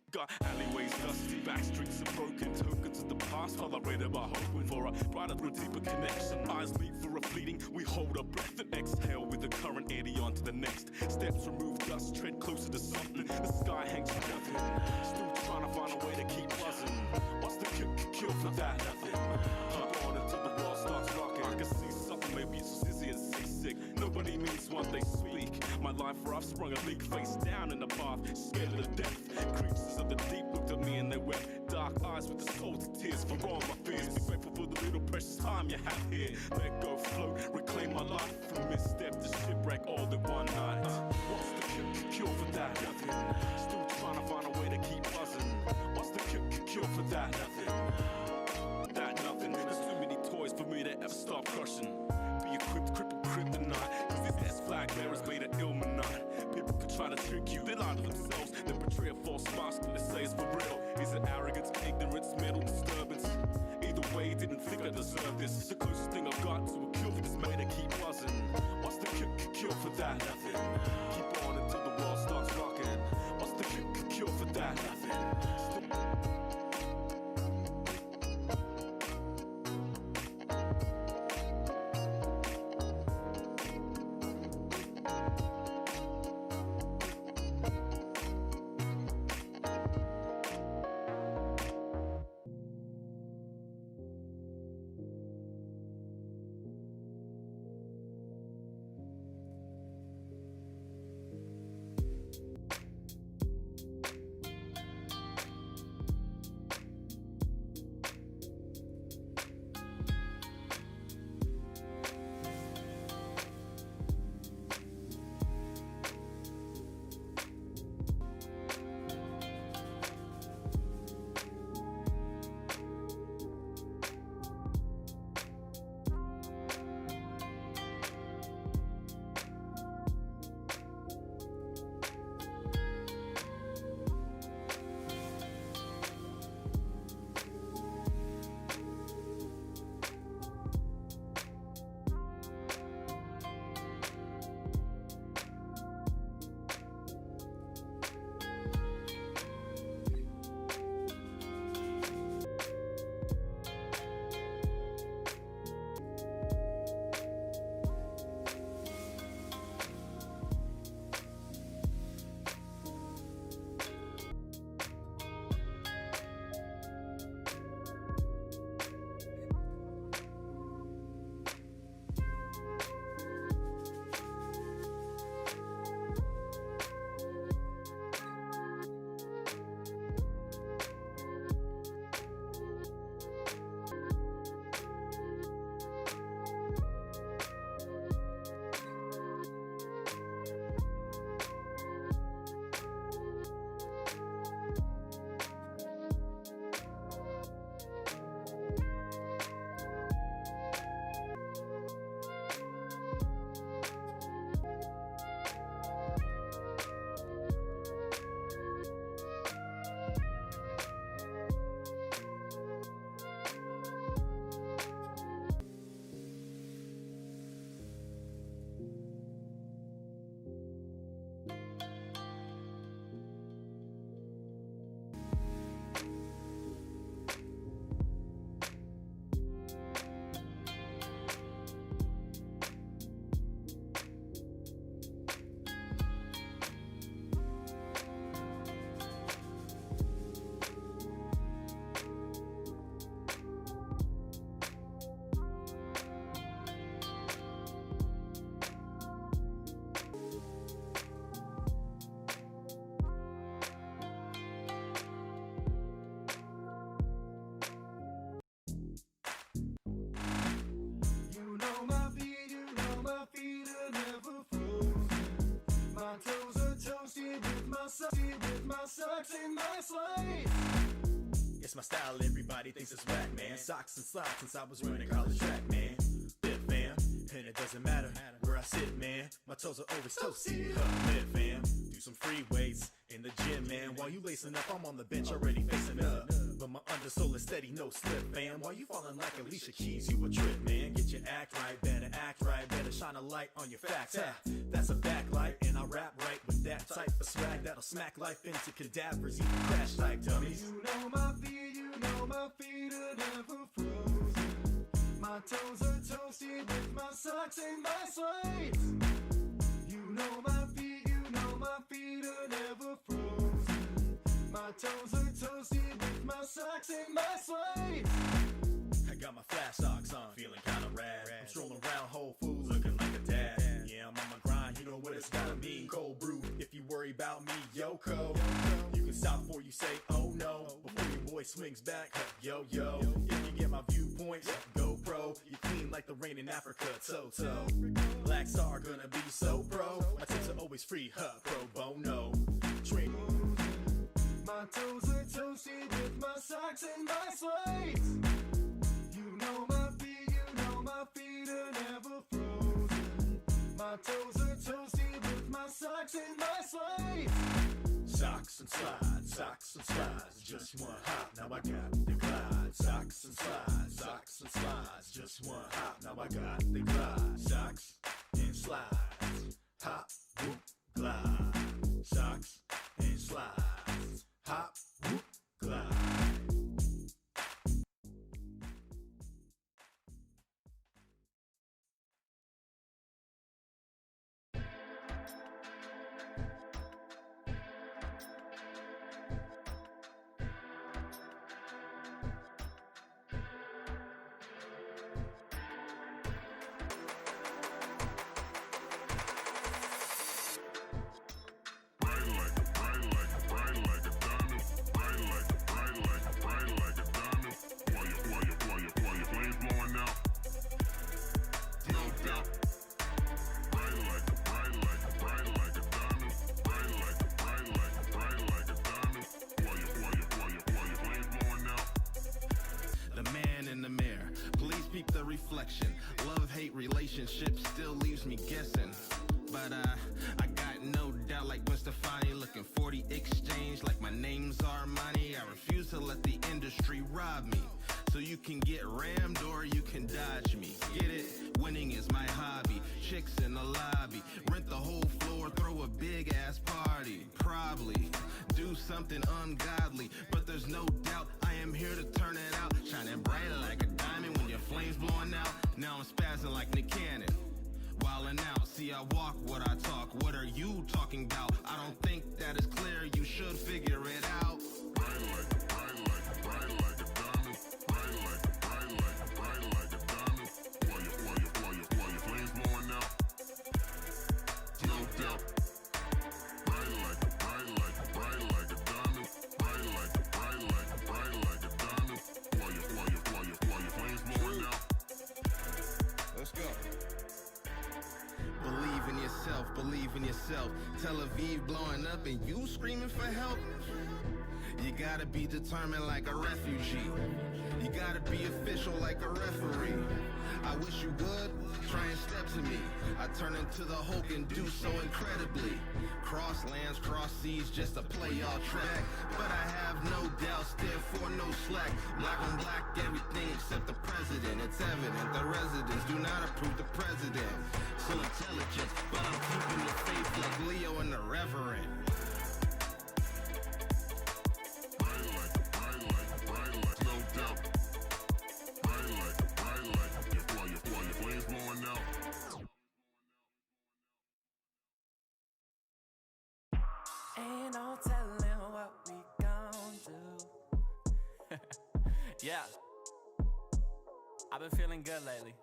J: Got alleyways dusty, back streets are broken, tokens of the past, tolerated by hoping for a brighter, deeper connection. Eyes meet for a fleeting, we hold our breath and exhale with the current eddy on to the next. Steps remove dust, tread closer to something. The sky hangs for nothing, still trying to find a way to keep buzzing. What's the cure for that? Nothing. Keep on until the world starts rocking. I can see something, maybe it's dizzy and seasick. Nobody means what they speak. My life where I've sprung a leak face down in the path, scared of the depth. Creatures of the deep looked at me and they wept. Dark eyes with the soul to tears for all my fears. Be grateful for the little precious time you have here. Let go, float, reclaim my life from misstep to shipwreck all in one night. What's the cure for that? Nothing. Still trying to find a way to keep buzzing. What's the cure for that? Nothing. That nothing. There's too many toys for me to ever stop crushing. Be equipped, crippled, kryptonite. Cause this flag bearers made an Illuminati. People could try to trick you, they lie to themselves, then portray a false mask and they say it's for real. Is it arrogance, ignorance, mental disturbance? Either way, didn't think I deserved this. It's the closest thing I've got to a cure for this way to keep buzzing. What's the cure for that? Nothing. Keep on until the world starts rocking. What's the cure for that? Nothing.
D: my slate. It's my style, everybody thinks it's whack, man. Socks and slides since I was running college track, man. Bit fam, and it doesn't matter where I sit, man. My toes are always toasty. Lit fam, do some free weights in the gym, man. While you lacing up, I'm on the bench already facing up. But my undersole is steady, no slip, fam. While you falling like Alicia Keys, you a trip, man. Get your act right, better shine a light on your facts. That's a backlight, and I rap right with that type of swag that'll smack life into cadavers, even crash like dummies.
G: You know my feet are never frozen. My toes are toasty with my socks and my slides. You know my feet are never frozen. My toes are toasty with my socks and my slides.
D: I got my flash socks on, feeling kinda rad. I'm strolling around Whole Foods looking like a dad. Yeah, I'm on my grind, you know what it's gotta mean. Cold brew, if you worry about me, Yoko. You can stop before you say, oh no. Before your boy swings back, yo. If you get my viewpoints, go pro. You clean like the rain in Africa, Toto. Black Star gonna be so pro. My tips are always free, pro bono. Drink.
G: My toes are toasty with my socks and my slides. You know my feet are never frozen. My toes are toasty with my socks and my slides.
D: Socks and slides, just one hop, now I got the glide. Socks and slides, just one hop, now I got the glide. Socks and slides, hop, whoop, glide. Socks and slides, hop, whoop, glide.
K: Love-hate relationship still leaves me guessing. But I got no doubt, like Gwen Stefani, looking 40 exchange like my name's Armani. I refuse to let the industry rob me. So you can get rammed or you can dodge me. Get it? Winning is my hobby. Chicks in the lobby, rent the whole floor, throw a big ass party. Probably do something ungodly, but there's no doubt I am here to turn it out. Shining bright like a diamond when your flames blowing out. Now I'm spazzing like Nick Cannon, wildin' out. See, I walk what I talk. What are you talking about? I don't think that is clear. You should figure it out. Bright like a diamond. Bright like a diamond. Bright like a diamond. While your flames blowing out. No doubt. Bright like a diamond. Bright like a diamond. While your flames blowing out. Let's go. Believe in yourself. Tel Aviv blowing up and you screaming for help. You gotta be determined like a refugee. You gotta be official like a referee. I wish you would try and step to me. I turn into the Hulk and do so incredibly. Cross lands, cross seas, just to play y'all track. But I have no doubts, therefore no slack. Black on black, everything except the president. It's evident the residents do not approve the president. So intelligent, but I'm keeping the faith like Leo and the Reverend. No doubt. While your flames blowing out.
I: Ain't no telling what we gon' do. Yeah. I've been feeling good lately.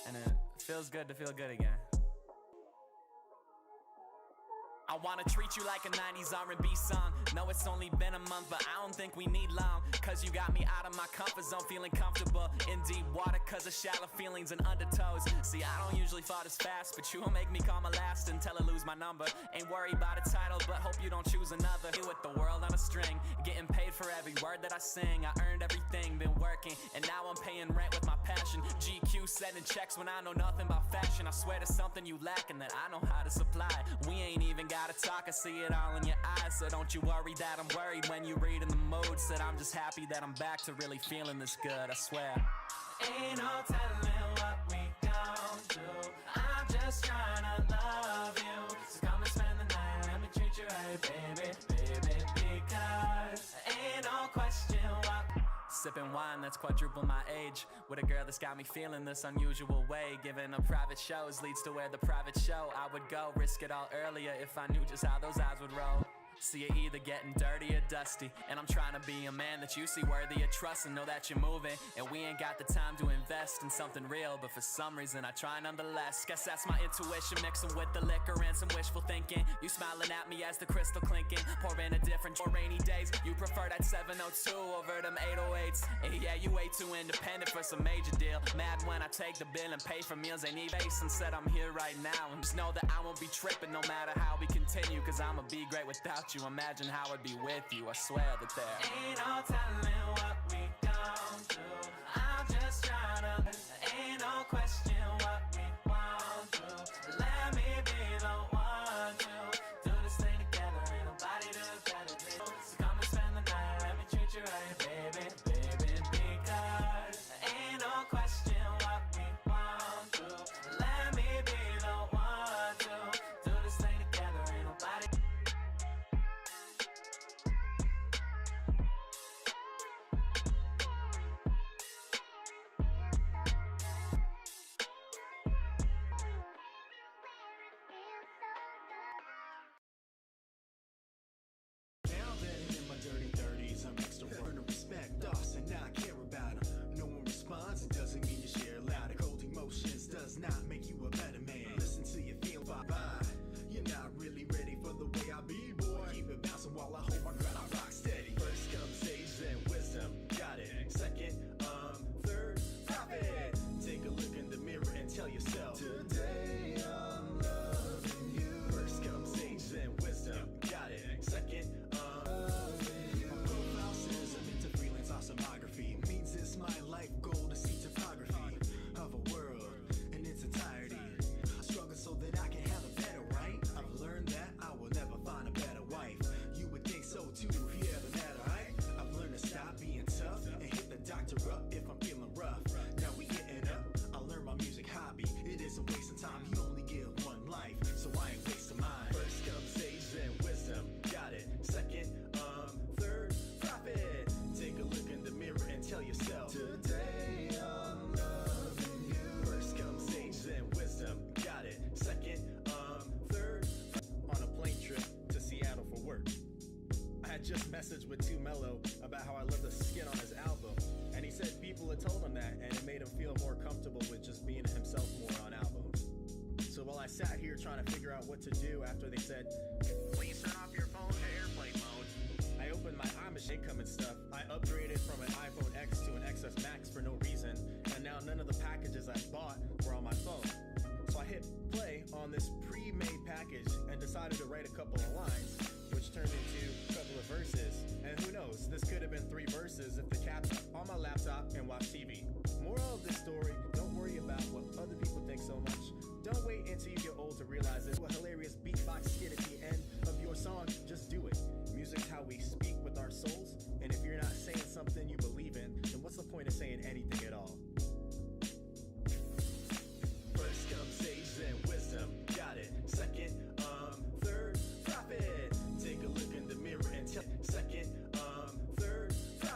I: And it feels good to feel good again. I I wanna treat you like a 90s R&B song. No, it's only been a month, but I don't think we need long. Cause you got me out of my comfort zone, feeling comfortable in deep water cause of shallow feelings and undertows. See, I don't usually fall this fast, but you will make me call my last until I lose my number. Ain't worried about a title, but hope you don't choose another. Here with the world on a string, getting paid for every word that I sing. I earned everything, been working, and now I'm paying rent with my passion. GQ sending checks when I know nothing about fashion. I swear there's something you lack and that I know how to supply. We ain't even gotta talk, I see it all in your eyes. So don't you worry that I'm worried when you read in the mood. Said I'm just happy that I'm back to really feeling this good, I swear.
G: Ain't no telling what we gon' do. I'm just tryna love you. So come and spend the night, let me treat you right, baby, because ain't no question what.
I: Sipping wine that's quadruple my age, with a girl that's got me feeling this unusual way. Giving up private shows leads to where the private show I would go. Risk it all earlier if I knew just how those eyes would roll. See, you're either getting dirty or dusty, and I'm trying to be a man that you see worthy of trust and know that you're moving. And we ain't got the time to invest in something real, but for some reason I try nonetheless. Guess that's my intuition mixing with the liquor and some wishful thinking. You smiling at me as the crystal clinking, pouring a different for rainy days. You prefer that 702 over them 808s. And yeah, you way too independent for some major deal. Mad when I take the bill and pay for meals, ain't even face and said I'm here right now. And just know that I won't be tripping no matter how we continue, cause I'ma be great without you. Imagine how I'd be with you, I swear that there
G: ain't no telling what we gon' do. I'm just tryna, ain't no question what we want to. Let me be the one to do this thing together, ain't nobody do it better than you. So come and spend the night, let me treat you right, baby, because ain't no question what we want to. Let me be the one to do this thing together, ain't nobody.
D: Now that I'm in my dirty 30s, I'm extra to respect us and not care about them. No one responds, it doesn't mean you share loud. Cold emotions does not make you a better man. Listen to you feel bye-bye. You're not really ready for the way I be, boy. Keep it bouncing while I hold my ground, I rock steady. First comes age, then wisdom, got it. Second, third, profit. Take a look in the mirror and tell yourself, today I'm loving you. First comes age, then wisdom, got it. Second, my profile says I'm into freelance osmography. Means it's my life goal to see topography of a world in its entirety. I struggle so that I can have a better right. I've learned that I will never find a better wife. You would think so too if you ever met her, right? I've learned to stop being tough and hit the doctor up if I'm feeling rough. Now we getting up. I learned my music hobby. It isn't wasting time. You only get one life, so I ain't wasting mine. First comes age, then wisdom, got it. Second, third, profit. Take a look in the mirror and tell yourself, today I'm loving you. First comes age, then wisdom, got it. Second, third. On a plane trip to Seattle for work, I had just messaged with 2 Mello about how I love the skit on his album, and he said people had told him that, and it made him feel more comfortable with just being himself more on albums. So while I sat here trying to figure out what to do after they said, please turn off your phone to airplane mode, I opened my iMachine incoming stuff. I upgraded from an iPhone X to an XS Max for no reason, and now none of the packages I bought were on my phone. So I hit play on this pre-made package and decided to write a couple of lines, which turned into a couple of verses. And who knows, this could have been 3 verses if the cat's on my laptop and watch TV. Moral of this story, don't worry about what other people think so much. Don't wait until you get old to realize there's a hilarious beatbox skit at the end of your song. Just do it. Music's how we speak with our souls, and if you're not saying something you believe in, then what's the point of saying anything at all? First comes age, then wisdom, got it. Second, third, profit. Take a look in the mirror and tell. Second, third, profit.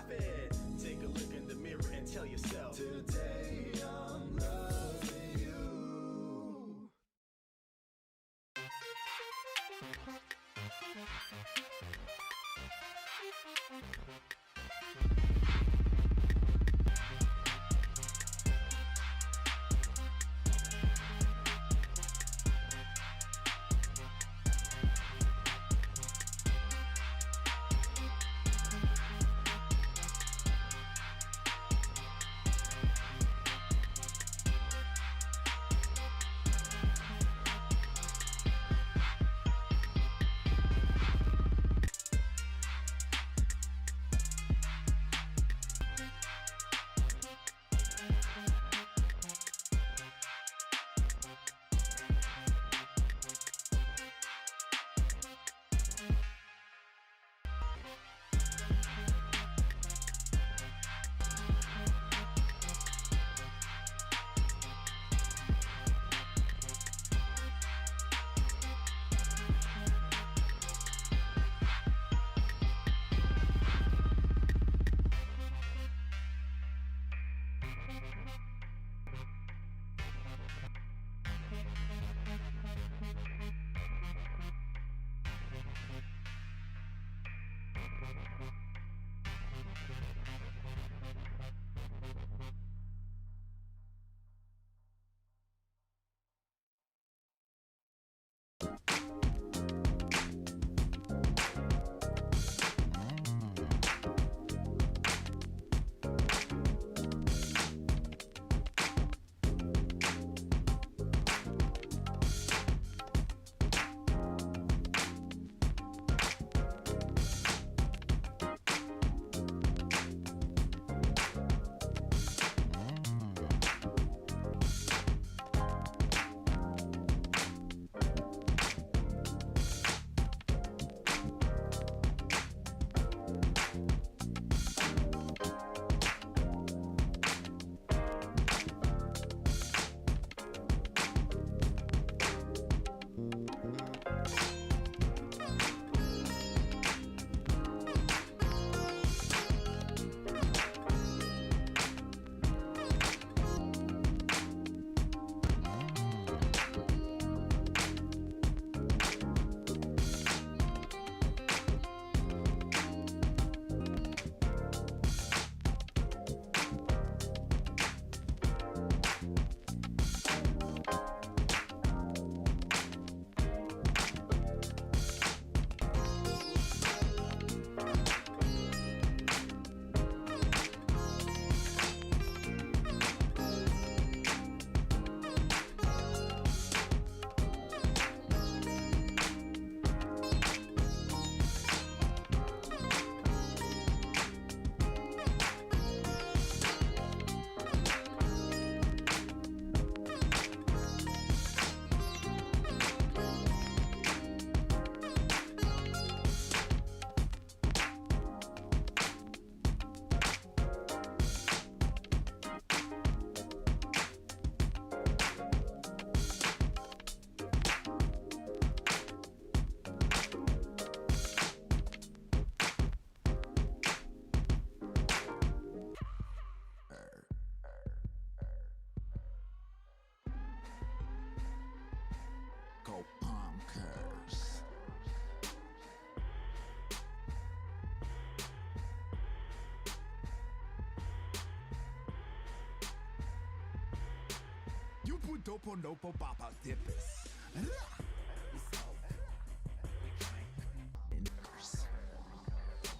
A: dopo nopo papa dippers.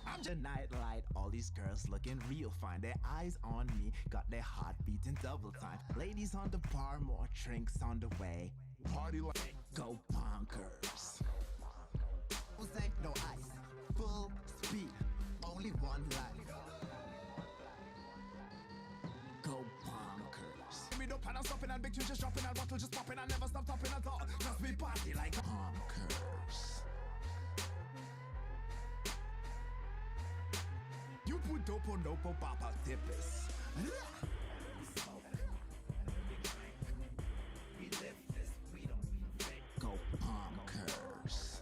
A: I'm just nightlight, all these girls looking real fine. Their eyes on me, got their heart beating double time. Ladies on the bar, more drinks on the way. Party like go bonkers. Jose, no ice, full speed, only one life. Go bonkers. Me up and I'm stopping and big tunes just dropping and bottle just popping. I never stop topping at all. Just be party like bonkers. You put dopo nopo papa dippers. Go bonkers.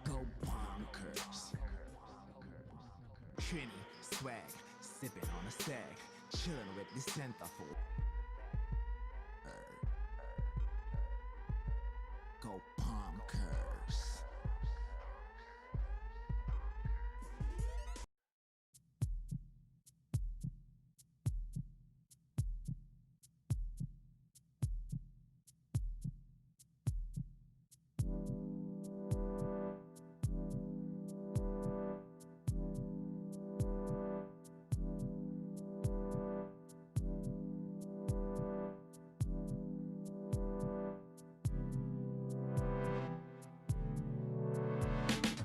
A: Go bonkers. Trini, swag, sipping on a stag, chillin' with the centerfold. Go bonkers.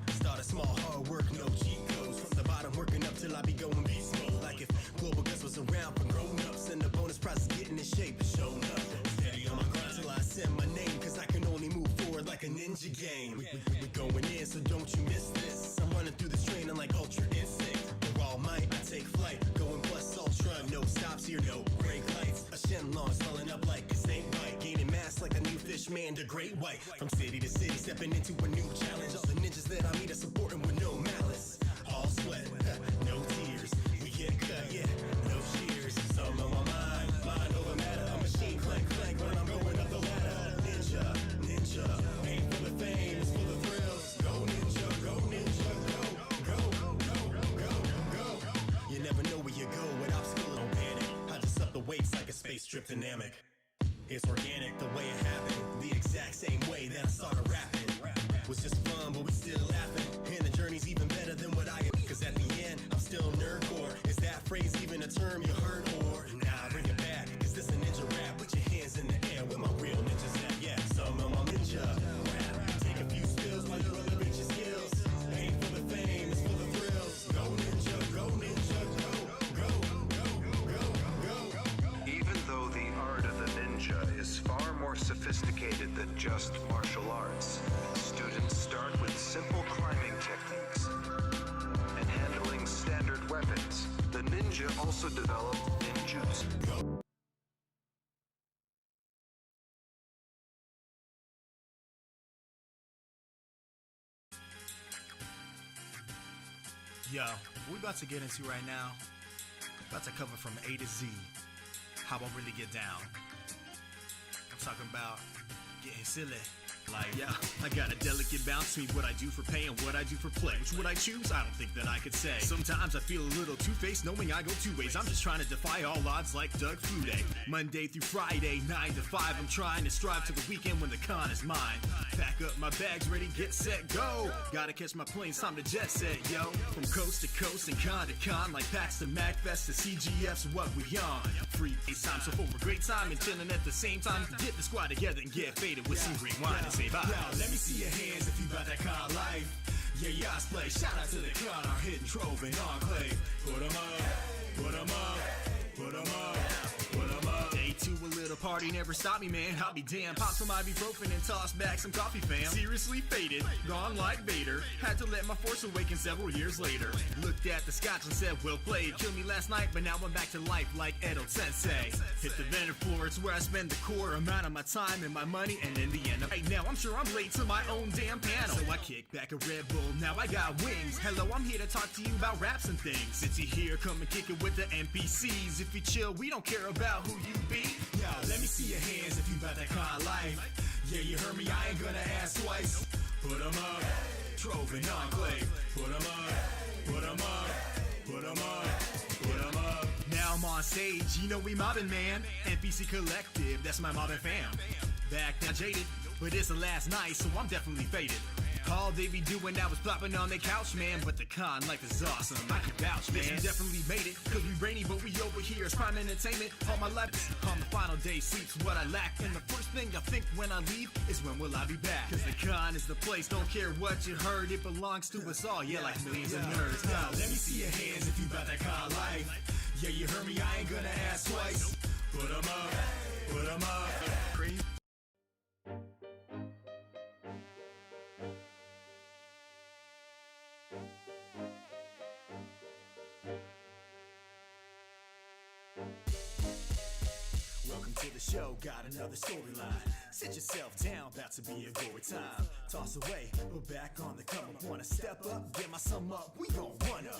D: Start a small, hard work, no cheat codes. From the bottom, working up till I be going beast mode. Like if Global Gus was around for grown-ups, and the bonus prize is getting in shape and showing up. Steady on my grind till I send my name, cause I can only move forward like a ninja game. We going in, so don't you miss this. I'm running through this training like Ultra Instinct. For all might, I take flight, going plus ultra. No stops here, no brake lights. A Shenlong swelling up like a snake bite. Gaining mass like a new fish man, the great white. From city to city, stepping into a new challenge. All the ninjas that I meet are supporting with no malice. All sweat, no tears. We get cut, yeah, no cheers. Some on my mind over matter. A machine clank clank when I'm going up the ladder. Ninja, ninja, ain't for the fame, it's for the thrills. Go ninja, go ninja, go, go, go, go, go. You never know where you go without skill, don't panic. I just up the weights like a space trip dynamic. It's organic the way it happened, the exact same way that I started rapping. Was just fun, but we still laughing. And the journey's even better than what I am. Cause at the end, I'm still nerdcore. Is that phrase even a term you heard? Or nah, bring it back. Cause this a ninja rap. Put your hands in the air where my real ninjas at. Yeah, some of my ninja rap. Take a few spills while you elevate your skills. Ain't for the fame, it's for the thrills. Go ninja, go ninja, go, go, go, go, go.
L: Even though the art of the ninja is far more sophisticated than just martial arts, students start with simple climbing techniques and handling standard weapons. The ninja also developed ninjutsu.
D: Yo, what we about to get into right now, about to cover from A to Z, how I really get down. I'm talking about getting silly. Like, yeah, I got a delicate balance between what I do for pay and what I do for play. Which would I choose? I don't think that I could say. Sometimes I feel a little two-faced knowing I go two ways. I'm just trying to defy all odds like Doug Flutie. Monday through Friday, 9 to 5, I'm trying to strive to the weekend when the con is mine. Pack up my bags, ready, get set, go. Gotta catch my planes, time to jet set, yo. From coast to coast and con to con, like PAX to MacFest to CGF's what we on. Free FaceTime, so for a great time and chilling at the same time. Get the squad together and get faded with some great wine and say bye. Yo, let me see your hands if you got that kind of life. Yeah, y'all play. Shout out to the con, our hidden trove and enclave. Put 'em up, put 'em up, put 'em up, put 'em up. Day 2, a little party never stopped me, man. I'll be damn. Pop some ibuprofen and toss back some coffee, fam. Seriously faded, gone like Vader. Had to let my force awaken several years later. Looked at the scotch and said, well played. Killed me last night, but now I'm back to life like Edo Sensei. Hit the vendor floor, it's where I spend the core amount of my time and my money. And in the end, right now I'm sure I'm late to my own damn panel. So I kick back a Red Bull, now I got wings. Hello, I'm here to talk to you about raps and things. Since you're here, come and kick it with the NPCs. If you chill, we don't care about who you be. Yo, let me see your hands if you got that kind of life. Yeah, you heard me, I ain't gonna ask twice. Put 'em up, Trove and Enclave. Put 'em up, put 'em up, put 'em up, put 'em up. Now I'm on on stage, you know we mobbing, man. NPC Collective, that's my mobbing fam. Back now jaded, but it's the last night, so I'm definitely faded. All they be doing now is flopping on their couch, man. But the con life is awesome, I can vouch, man. We definitely made it, cause we rainy, but we over here as prime entertainment. All my life is on the final day, sleeps what I lack. And the first thing I think when I leave is when will I be back? Cause the con is the place, don't care what you heard, it belongs to us all, yeah, like millions of nerds. Now, let me see your hands if you bout that con life. Yeah, you heard me, I ain't gonna ask twice. Put 'em up, put 'em up. Crazy. Welcome to the show, got another storyline. Sit yourself down, about to be a gory time. Toss away, but back on the come up. Wanna step up, get my sum up, we gon' run up.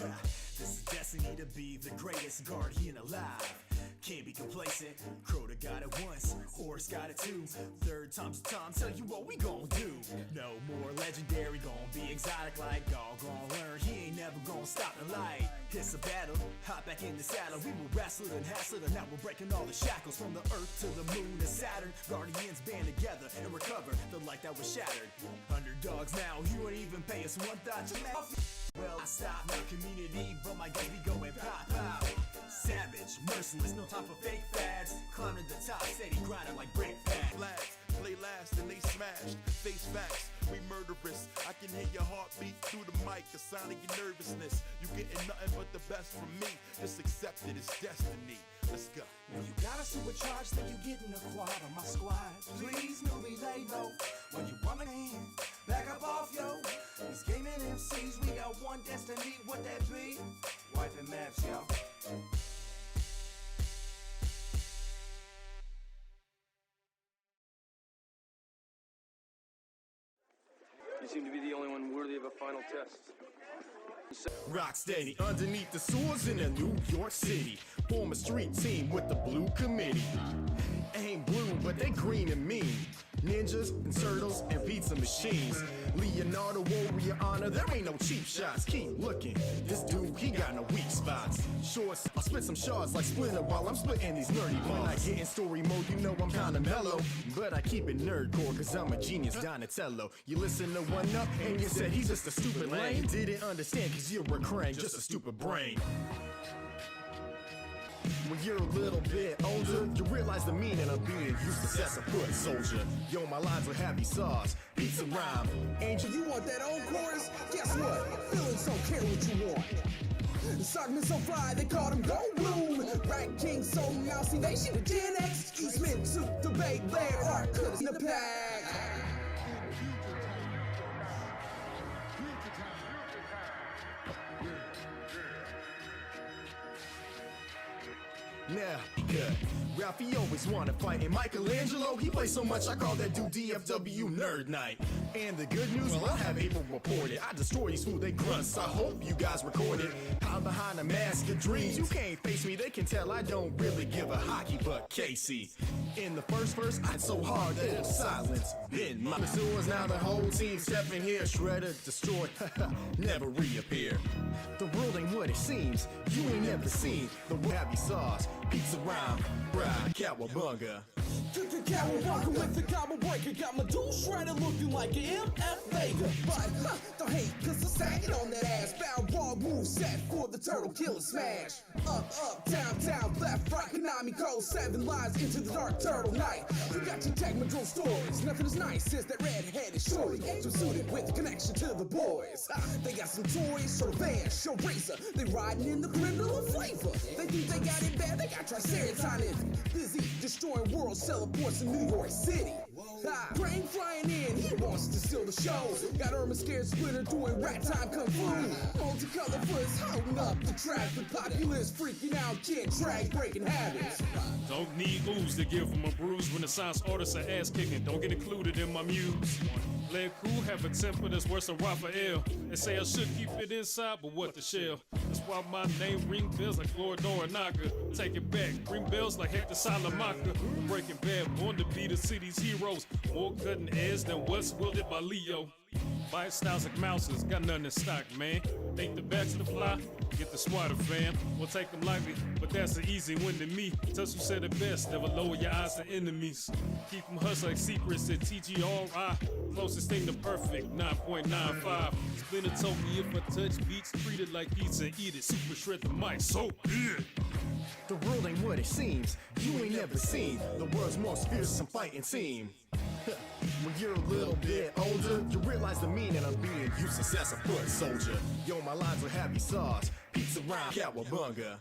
D: This is destiny to be the greatest guardian alive. Can't be complacent, Crota got it once, Horse got it too. Third time's the time, tell you what we gon' do. No more legendary, gon' be exotic like all gon' learn. He ain't never gon' stop the light. It's a battle, hop back in the saddle. We will wrestle and hassle, and now we're breaking all the shackles. From the earth to the moon and Saturn, Guardians band together and recover the light that was shattered. Underdogs now, you ain't even pay us one thought. Well, I stop my community, but my guys be going pop out. Savage, merciless, no time for fake fads. Climbing the top, steady grinding like break fat.
M: Lads play last and they smashed. Face facts, we murderous. I can hear your heartbeat through the mic, a sign of your nervousness. You getting nothing but the best from me. Just accept it, it's destiny. Let's go.
N: When you got a supercharged, then you getting a quad on my squad. Please, no relay, no. When you want a hand, back up off, yo. These gaming MCs, we got one destiny. What that be? Wiping maps, yo.
O: You seem to be the only one worthy of a final test.
D: Rocksteady underneath the swords in a New York City. Form a street team with the Blue Committee. Ain't blue, but they green and mean. Ninjas and turtles and pizza machines. Leonardo Warrior honor, there ain't no cheap shots. Keep looking, this dude, he got no weak spots. Shorts, I'll spit some shards like Splinter while I'm splitting these nerdy bars. When I get in story mode, you know I'm kinda mellow. But I keep it nerdcore, cause I'm a genius Donatello. You listen to One Up, and you said he's just a stupid lame. Didn't understand, cause you're a crank, just a stupid brain. When you're a little bit older, you realize the meaning of being useless as a foot soldier. Yo, my lines are heavy sauce, pizza rhyme.
P: Angel, you want that old chorus? Guess what? Feelings don't care what you want. Stockman so fly, they called him Goldblum. Right King, so mousy, they should have Gen X. Eastman took the bait, their art could have the pack.
D: Now, good. Ralphie always wanna fight, and Michelangelo, he plays so much I call that dude DFW Nerd Night. And the good news, well, I have April reported. I destroy these fool, they grunts. I hope you guys recorded. I'm behind a mask of dreams. You can't face me, they can tell I don't really give a hockey butt. Casey. In the first verse, I so hard that it was silence. Then my pursuers, now the whole team stepping here. Shredded, destroyed, never reappear. The world ain't what it seems. You ain't never seen the heavy sauce. Pizza rhyme, bride, cowabunga.
P: Cowabunga with the cowboy breaker. Got my dual shredder looking like an MF Vega. But don't hate, cause I'm sagging on that ass. Bound raw move set for the turtle killer smash. Up, down, down, left, right, Konami code 7 lines into the dark turtle night. You got your Tecmo stories. Nothing as nice as that red-headed shorty. So suited with the connection to the boys. They got some toys, show van, show racer. They riding in the criminal flavor. They think they got it bad, they got Triceratops. Busy destroying worlds, teleports in New York City. Brain flying in, he wants to steal the show. Got Irma scared Splinter doing rat time kung fu. Multicolor foots holding up the traffic. Populace freaking out, kid drag breaking habits.
J: Don't need ooze to give him a bruise when the science orders an ass kicking. Don't get included in my muse. Let cool have a temper that's worse than Raphael. They say I should keep it inside, but what the shell? That's why my name ring bells like Lord Noranaka. Take it back, ring bells like Hector Salamanca. Breaking Bad, born to be the city's heroes. More cutting edge than what's wielded by Leo.
Q: Fire styles like mouses, got nothing in stock, man. Think the best to fly? Get the squatter, fam. We'll take them lightly, but that's an easy win to me. Tussle said it best, never lower your eyes to enemies. Keep them hush like secrets at TGRI. Closest thing to perfect, 9.95. Splinter told me if I touch beats, treat it like pizza and eat it. Super shred the mic, so good.
D: The world ain't what it seems. You ain't never seen the world's most fearsome fighting scene. When you're a little bit older, you realize the meaning of being useless as a foot soldier. Yo, my lines are heavy sauce, pizza round, cowabunga.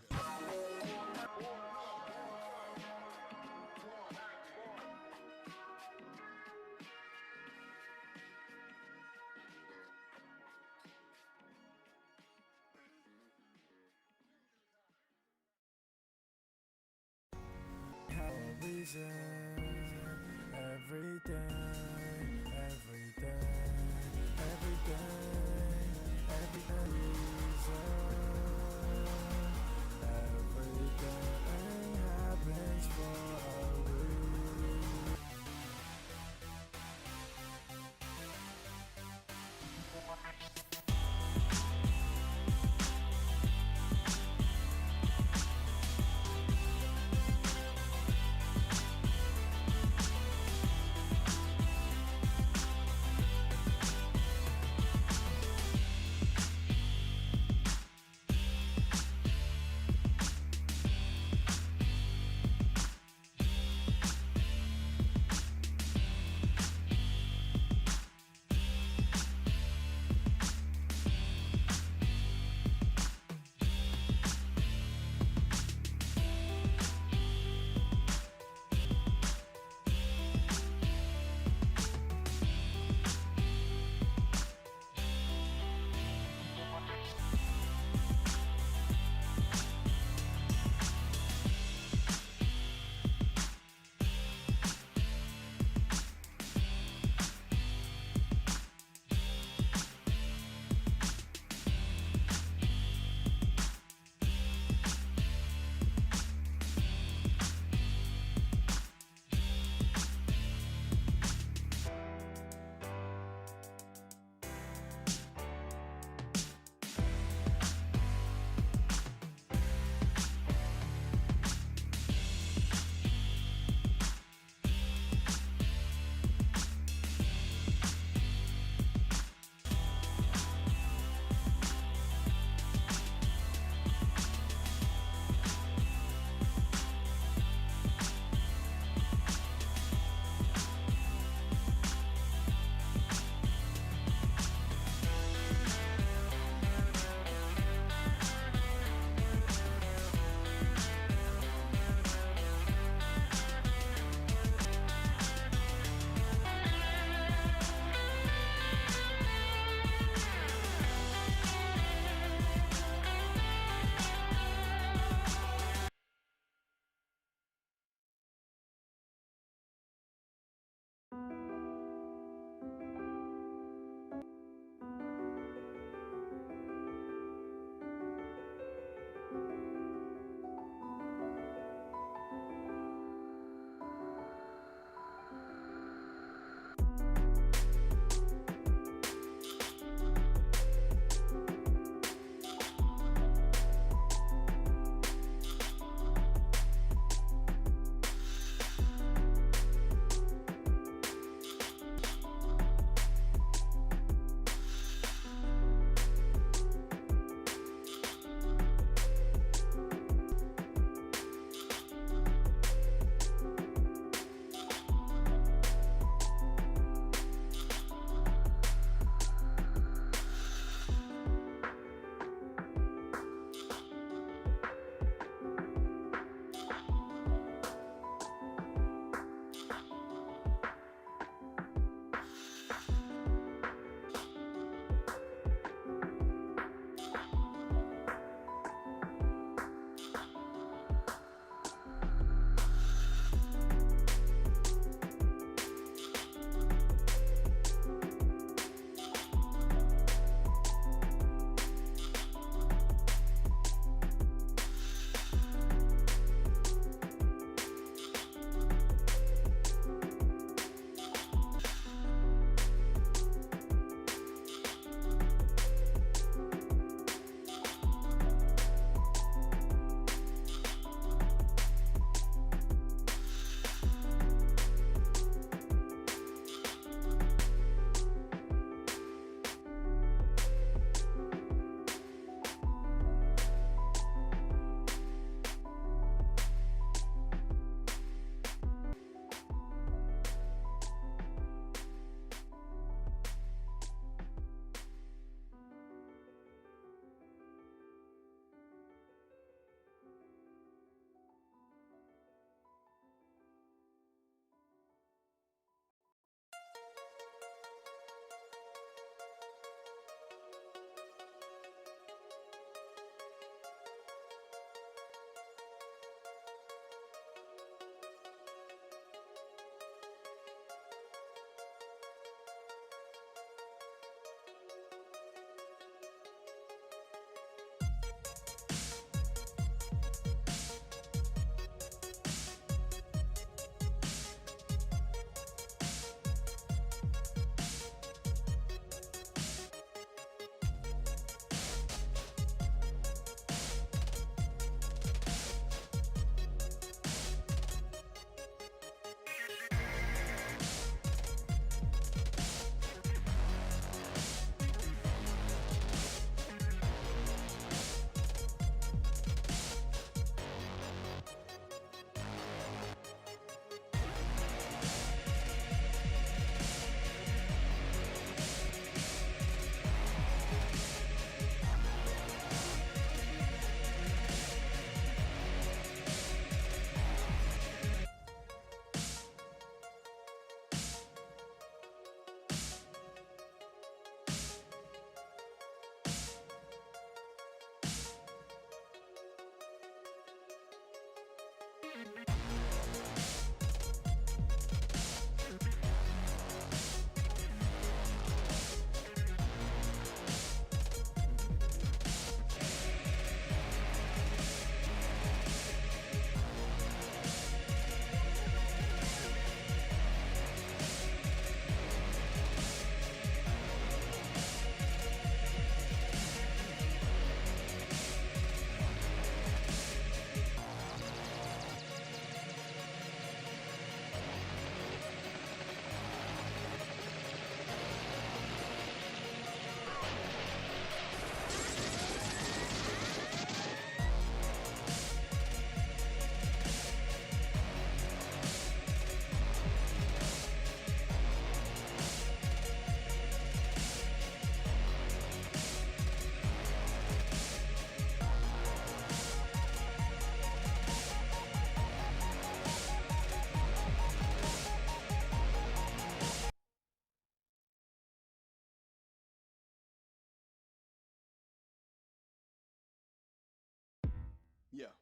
R: Yeah.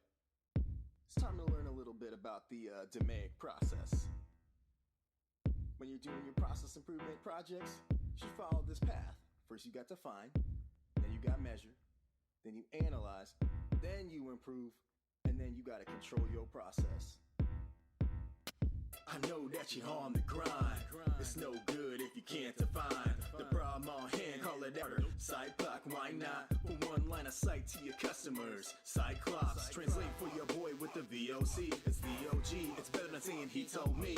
R: It's time to learn a little bit about the DMAIC process. When you're doing your process improvement projects, you should follow this path. First you got define, then you got measure, then you analyze, then you improve, and then you got to control your process. I know that you're on the grind. It's no good if you can't define the problem on hand. Call it error. Cyclock, why not? Put one line of sight to your customers. Cyclops, translate for your boy with the VOC. It's the OG. It's better than saying he told me.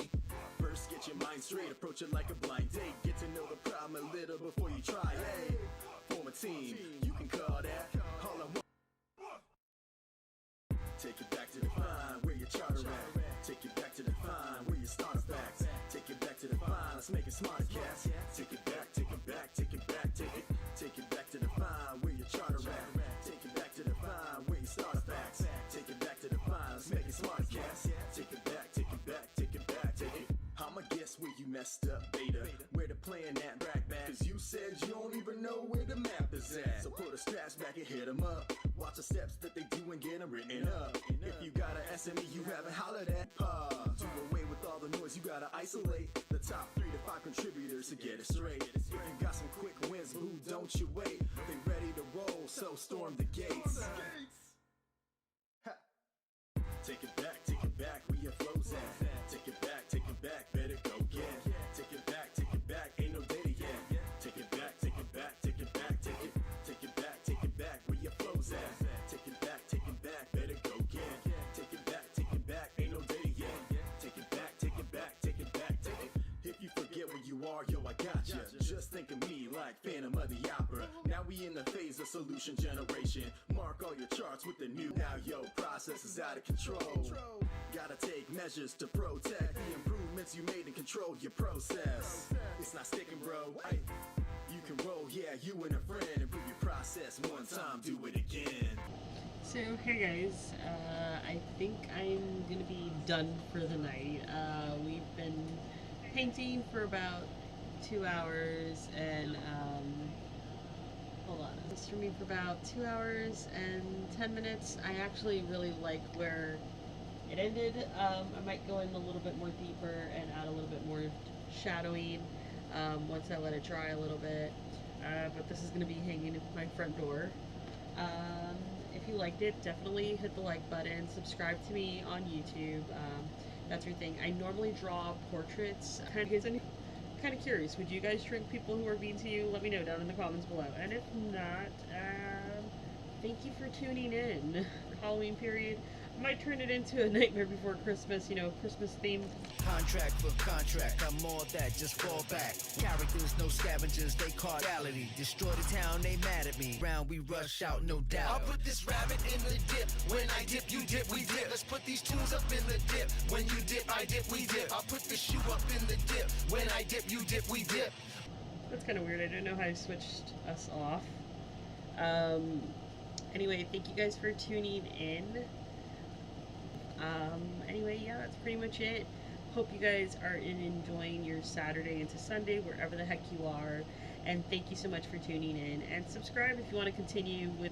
R: First, get your mind straight. Approach it like a blind date. Get to know the problem a little before you try. Hey, form a team. You can call that. All I want. Take it back to define where your charter at. Take it back to define where your starter facts. Take it back to define, let's make it smarter, cats. Take it back, take it back, take it back, take it back to define where your charter at. Take it back to define where your starter facts. Take it back to define, let's make it smarter, cats. Take it back, take it back, take it back, take it. I'ma guess where you messed up, beta. Where the plan at, back back. Cause you said you don't even know where the map is at. So put a straps back and hit 'em up. Watch the steps that they do and get 'em written up. If you got an SME you haven't hollered at, do away with all the noise, you gotta isolate the top 3 to 5 contributors to get it straight. If you got some quick wins, boo, don't you wait. They ready to roll, so storm the gates. Ha. Take it back, where your flow's at. Take it back, better go get. Take it back, ain't no data yet. Take it back, take it back, take it back, take it back, where your flow's at. Take it back, better go get. Take it back, ain't no data yet. Take it back, take it back, take it back, take it. If you forget where you are, yo, I got ya. Just think of me like Phantom of the Opera. Now we in the phase of solution generation. Mark all your charts with the new. Now, yo, process is out of control. Gotta take measures to protect the improvements you made and control your process. It's not sticking, bro. Ay, you can roll, yeah, you and a friend. Improve your process one time, do it again.
C: So, hey guys, I think I'm gonna be done for the night. We've been painting for about 2 hours and, hold on, it's for me for about 2 hours and 10 minutes. I actually really like where it ended. I might go in a little bit more deeper and add a little bit more shadowing once I let it dry a little bit. But this is going to be hanging in my front door. If you liked it, definitely hit the like button. Subscribe to me on YouTube. That's your thing. I normally draw portraits. Kind of curious, would you guys shrink people who are mean to you? Let me know down in the comments below. And if not, thank you for tuning in. Halloween period. I might turn it into a Nightmare Before Christmas, you know, Christmas themed.
S: Contract for contract, I'm more of that, just fall back. Characters, no scavengers, they causality. Destroy the town, they mad at me. Round we rush out, no doubt. I'll put this rabbit in the dip. When I dip, you dip, we dip. Let's put these tunes up in the dip. When you dip, I dip, we dip. I'll put the shoe up in the dip. When I dip, you dip, we dip.
C: That's kind of weird. I don't know how I switched us off. Anyway, thank you guys for tuning in. Anyway, yeah, that's pretty much it. Hope you guys are enjoying your Saturday into Sunday, wherever the heck you are. And thank you so much for tuning in. And subscribe if you want to continue with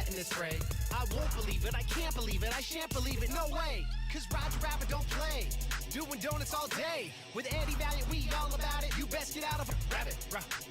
F: in this fray. I won't believe it, I can't believe it, I shan't believe it, no way. Cause Roger Rabbit don't play. Doing donuts all day. With Andy Valiant, we all about it. You best get out of a rabbit.